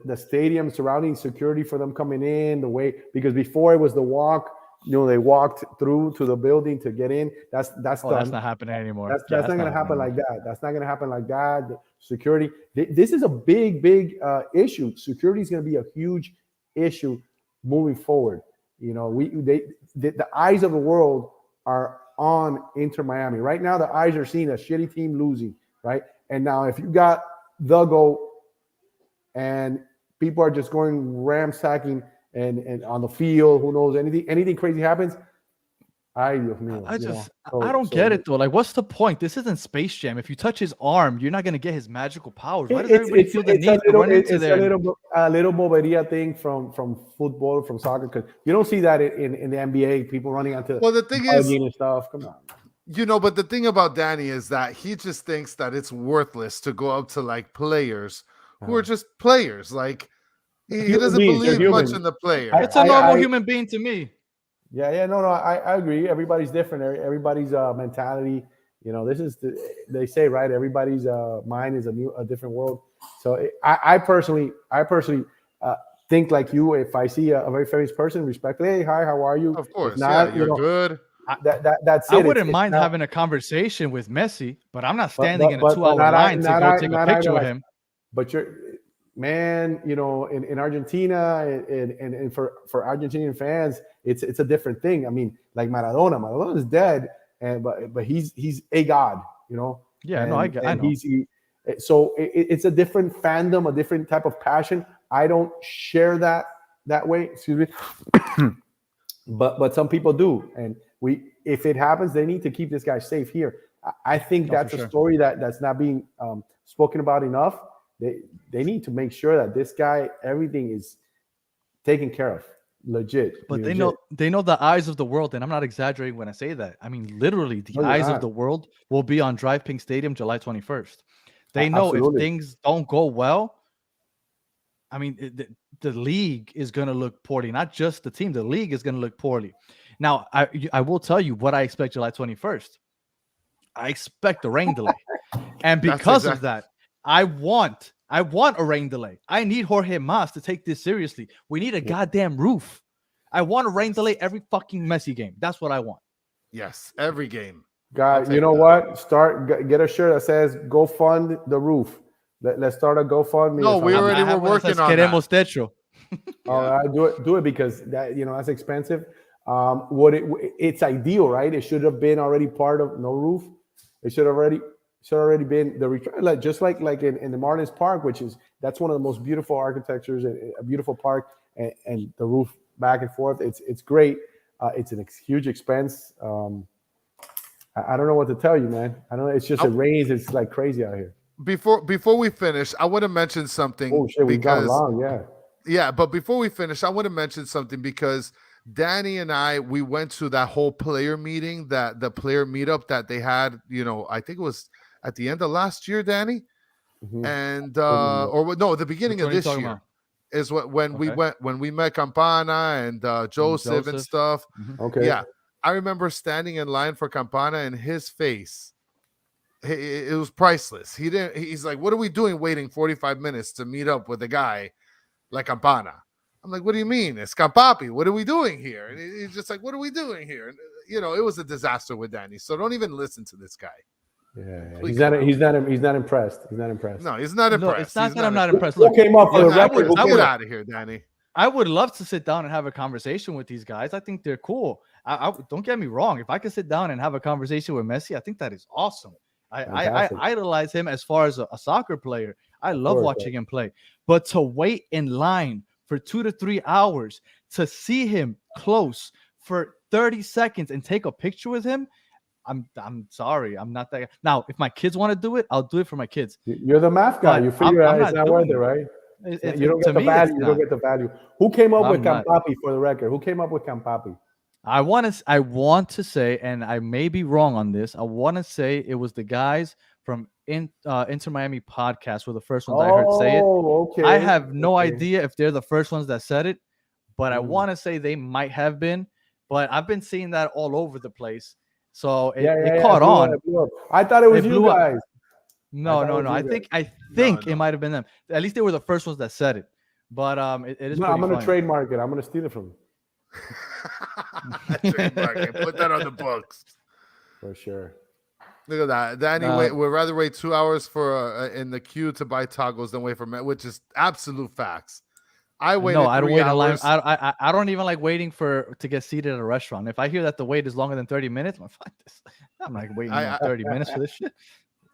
the stadium surrounding security for them coming in, the way, because before it was the walk, they walked through to the building to get in. That's done. That's not happening anymore. That's not going to happen like that. That's not going to happen like that. The security. This is a big issue. Security is going to be a huge issue moving forward. The eyes of the world are on Inter Miami right now. The eyes are seeing a shitty team losing, right? And now if you got the GOAT and people are just going ransacking and on the field, who knows, anything crazy happens. I don't get it though. Like, what's the point? This isn't Space Jam. If you touch his arm, you're not gonna get his magical powers. Why does everybody feel the need to run into there? It's a little boberia thing from football, from soccer, because you don't see that in the NBA. People running onto the thing is and stuff. Come on. But the thing about Danny is that he just thinks that it's worthless to go up to like players who are just players. Like he doesn't believe much in the player. It's a normal human being to me. Yeah, no, I agree. Everybody's different. Everybody's mentality, they say, right? Everybody's mind is a different world. So I personally think like you. If I see a very famous person, respect. Hey, hi, how are you? Of course, you're good. That's it. I wouldn't mind having a conversation with Messi, but I'm not standing in a 2-hour line to go take a picture with him. But man, in Argentina and for Argentinian fans, it's a different thing. I mean, like Maradona is dead, but he's a god, Yeah, I know. So it's a different fandom, a different type of passion. I don't share that way. Excuse me, but some people do, and if it happens, they need to keep this guy safe here. I think that's a story that's not being spoken about enough. They need to make sure that this guy, everything is taken care of, legit. But they know the eyes of the world, and I'm not exaggerating when I say that. I mean, literally, the eyes of the world will be on Drive Pink Stadium July 21st. They know if things don't go well, I mean, the league is going to look poorly. Not just the team, the league is going to look poorly. Now, I will tell you what I expect July 21st. I expect a rain delay, and because of that, I want a rain delay. I need Jorge Mas to take this seriously. We need a goddamn roof. I want a rain delay every fucking Messi game. That's what I want. Yes, every game. Guys, you know what? Get a shirt that says "Go fund the roof." Let's start a GoFundMe. No, we already were working on that. Techo. Do it because that's expensive. It's ideal, right? It should have been already part of no roof. It should already been the return, just like in the Martins Park, that's one of the most beautiful architectures, a beautiful park, and the roof back and forth. It's great. It's a huge expense. I don't know what to tell you, man. I don't know. It's just it rains. It's like crazy out here. Before we finish, I want to mention something. Oh shit, we've gone long, yeah. But before we finish, I want to mention something because Danny and we went to that whole player meeting, the player meetup that they had. I think it was at the end of last year, Danny, and the beginning of this year is when we met Campana and Josef and stuff. Mm-hmm. Okay, yeah, I remember standing in line for Campana, and his face. It was priceless. He's like, what are we doing waiting 45 minutes to meet up with a guy like Campana? I'm like, what do you mean? It's Campapi. What are we doing here? And he's just like, what are we doing here? And, it was a disaster with Danny. So don't even listen to this guy. Yeah. He's not impressed. He's not impressed. No, he's not impressed. It's not that I'm not impressed. Look, came up for the record. I would out of here, Danny. I would love to sit down and have a conversation with these guys. I think they're cool. I don't get me wrong. If I could sit down and have a conversation with Messi, I think that is awesome. I idolize him as far as a soccer player. I love watching him play. But to wait in line for 2 to 3 hours to see him close for 30 seconds and take a picture with him, I'm sorry. I'm not that guy. Now, if my kids want to do it, I'll do it for my kids. You're the math guy. You figure out it's not worth it, right? You don't get the value. You don't get the value. Who came up with Campapi, for the record? Who came up with Campapi? I want to say, and I may be wrong on this, I want to say it was the guys from Inter Miami podcast were the first ones I heard say it. Okay. I have no idea if they're the first ones that said it, but I want to say they might have been. But I've been seeing that all over the place. So it caught on. I thought it was you guys. No. I think it might have been them. At least they were the first ones that said it. But it is. No, I'm gonna trademark it. I'm gonna steal it from you. Trademark it. Put that on the books for sure. Look at that, Danny. We'd rather wait 2 hours for in the queue to buy tacos than wait for which is absolute facts. I waited. No, I don't wait in line. I don't even like waiting to get seated at a restaurant. If I hear that the wait is longer than 30 minutes, I'm like waiting 30 minutes for this shit.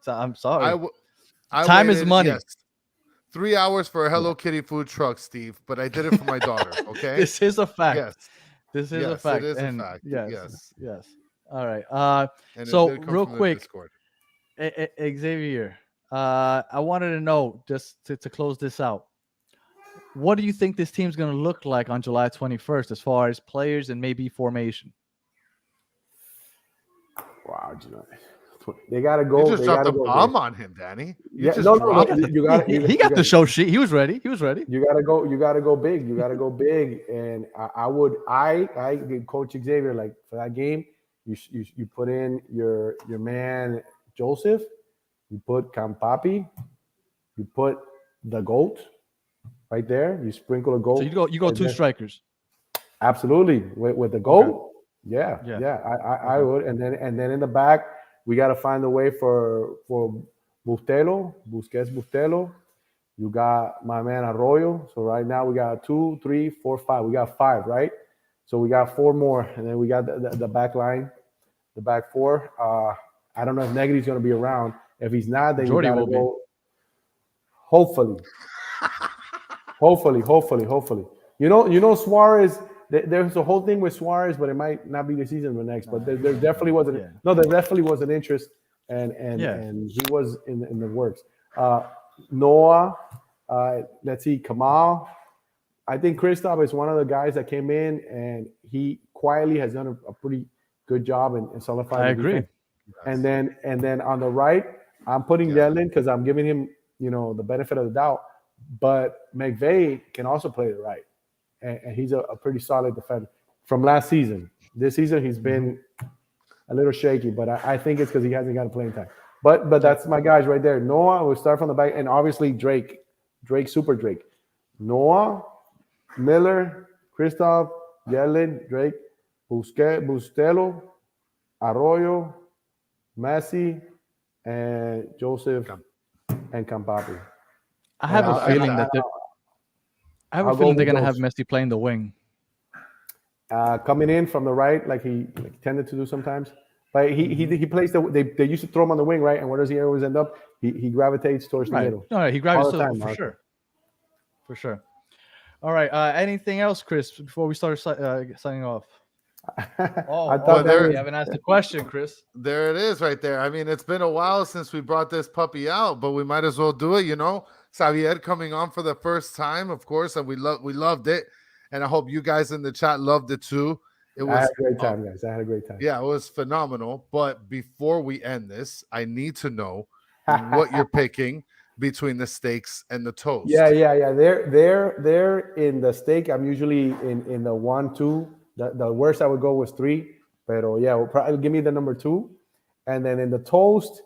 So I'm sorry. Time is money. Yes, 3 hours for a Hello Kitty food truck, Steve. But I did it for my daughter. Okay, this is a fact. Yes, this is a fact. It is a fact. Yes. All right. So real quick, Xavier, I wanted to know just to close this out. What do you think this team's going to look like on July 21st as far as players and maybe formation? Wow, they got to go. You just dropped a bomb on him, Danny. You got. He got the show sheet. He was ready. You got to go. You got to go big. You got to go big. And I Coach Xavier, like for that game, you put in your man Josef, you put Campapi, you put the GOAT. Right there, you sprinkle a goal. So you go two strikers. Absolutely, with the goal. Okay. Yeah. I would, and then in the back, we got to find a way for Busquets. You got my man Arroyo. So right now we got 2, 3, 4, 5. We got 5, right? So we got 4 more, and then we got the back line, the back 4. I don't know if Negri's going to be around. If he's not, then Jordi will go. Hopefully. Hopefully. You know Suarez. There's a whole thing with Suarez, but it might not be the season the next. But there definitely wasn't. Yeah. No, there definitely was an interest, and he was in the works. Noah, let's see, Kamal. I think Kristoff is one of the guys that came in, and he quietly has done a pretty good job in solidifying. I agree. Defense. And then on the right, I'm putting Yedlin because I'm giving him the benefit of the doubt. But McVay can also play the right, and he's a pretty solid defender from last season. This season he's been a little shaky, but I think it's because he hasn't got a playing time. But that's my guys right there. Noah will start from the back, and obviously Drake, Super Drake, Noah, Miller, Kristoff, Yedlin, Drake, Busquets, Bustelo, Arroyo, Messi, and Josef and Campapi. I have a feeling that they're going to have Messi playing the wing. Coming in from the right, like he tended to do sometimes. But he plays they used to throw him on the wing, right? And where does he always end up? He gravitates towards the middle. No, he gravitates for sure. For sure. All right. Anything else, Chris, before we start signing off? I thought you haven't asked the question, Chris. There it is right there. I mean, it's been a while since we brought this puppy out, but we might as well do it, Xavier coming on for the first time, of course, and we loved it. And I hope you guys in the chat loved it too. I had a great time, guys. I had a great time. Yeah, it was phenomenal. But before we end this, I need to know what you're picking between the steaks and the toast. Yeah. They're in the steak. I'm usually in the 1, 2. The worst I would go was 3. But yeah, we'll probably give me the number 2. And then in the toast,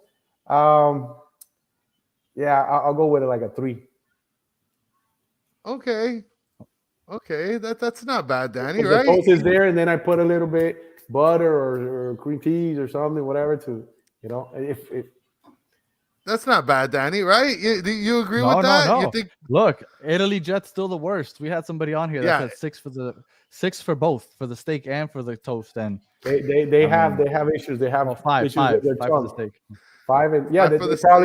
I'll go with it like a 3. Okay, that's not bad, Danny. Right? The toast is there, and then I put a little bit butter or cream cheese or something, whatever to, if that's not bad, Danny. Right? You agree with that? No. You think? Look, Italy Jet's still the worst. We had somebody on here that said 6 for both, for the steak and for the toast. And they have issues. They have 5 issues with their for the steak. 5 and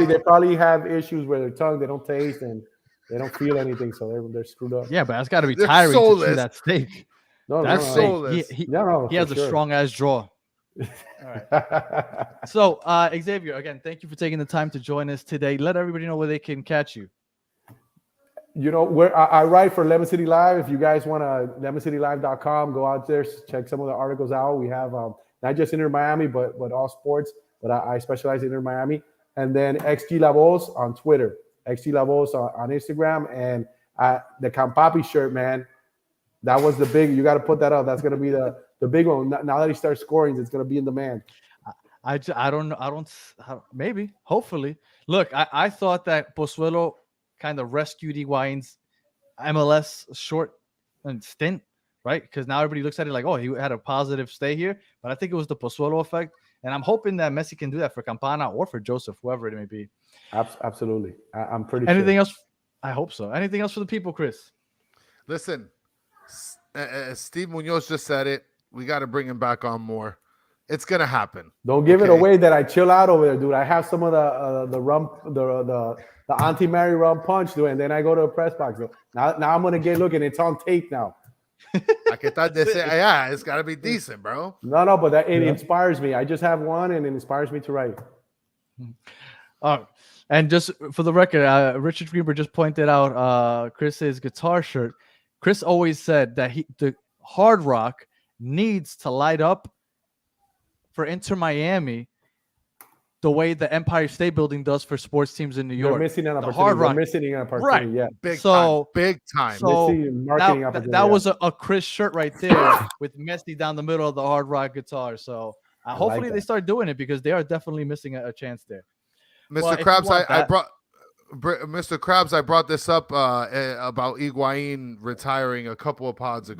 they probably have issues with their tongue. They don't taste and they don't feel anything, so they're screwed up. Yeah, but that's got to be tiring to chew that steak. That's soulless. He has a strong ass jaw. All right. So, Xavier, again, thank you for taking the time to join us today. Let everybody know where they can catch you. Where I write for Lemon City Live. If you guys want to, lemoncitylive.com, go out there, check some of the articles out. We have not just Inter Miami, but all sports. But I specialize in Inter Miami. And then XG La Voz on Twitter, XG La Voz on Instagram, and the Campapi shirt, man. That was the big. You got to put that up. That's going to be the big one. Now that he starts scoring, it's going to be in demand. I don't know. Maybe. Hopefully. Look, I thought that Pozuelo kind of rescued Higuain's MLS short stint, right? Because now everybody looks at it like, oh, he had a positive stay here. But I think it was the Pozuelo effect. And I'm hoping that Messi can do that for Campana or for Josef, whoever it may be. Absolutely. I'm pretty Anything sure. else? I hope so. Anything else for the people, Chris? Listen, Steve Munoz just said it. We got to bring him back on more. It's gonna happen. Don't give it away that I chill out over there, dude. I have some of the rum, the Auntie Mary rum punch, dude, and then I go to a press box. So now I'm gonna get looking. It's on tape now. Yeah, it's gotta be decent, bro. No, but it inspires me. I just have one, and it inspires me to write. And just for the record, Richard Greenberg just pointed out Chris's guitar shirt. Chris always said that the Hard Rock needs to light up for Inter Miami the way the Empire State Building does for sports teams in New York. They're missing an opportunity. Hard Rock. They're missing an opportunity. Right. Yeah. Big time. So that was a Chris shirt right there with Messi down the middle of the Hard Rock guitar. So hopefully they start doing it because they are definitely missing a chance there. Mr. Krabs, Mr. Krabs, I brought this up about Higuain retiring a couple of podcasts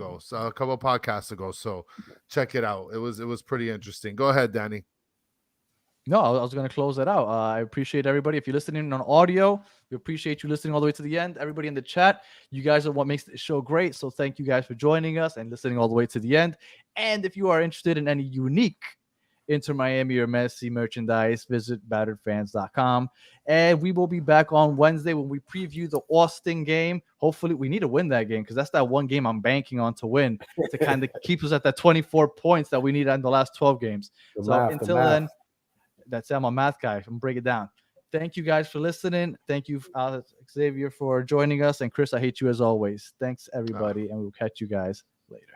ago. So check it out. It was pretty interesting. Go ahead, Danny. No, I was going to close it out. I appreciate everybody. If you're listening on audio, we appreciate you listening all the way to the end. Everybody in the chat, you guys are what makes the show great. So thank you guys for joining us and listening all the way to the end. And if you are interested in any unique Inter Miami or Messi merchandise, visit batteredfans.com. And we will be back on Wednesday when we preview the Austin game. Hopefully, we need to win that game because that's that one game I'm banking on to win to kind of keep us at that 24 points that we need in the last 12 games. Until then, that's it. I'm a math guy. I'm going to break it down. Thank you guys for listening. Thank you, Xavier, for joining us. And Chris, I hate you as always. Thanks, everybody. And we'll catch you guys later.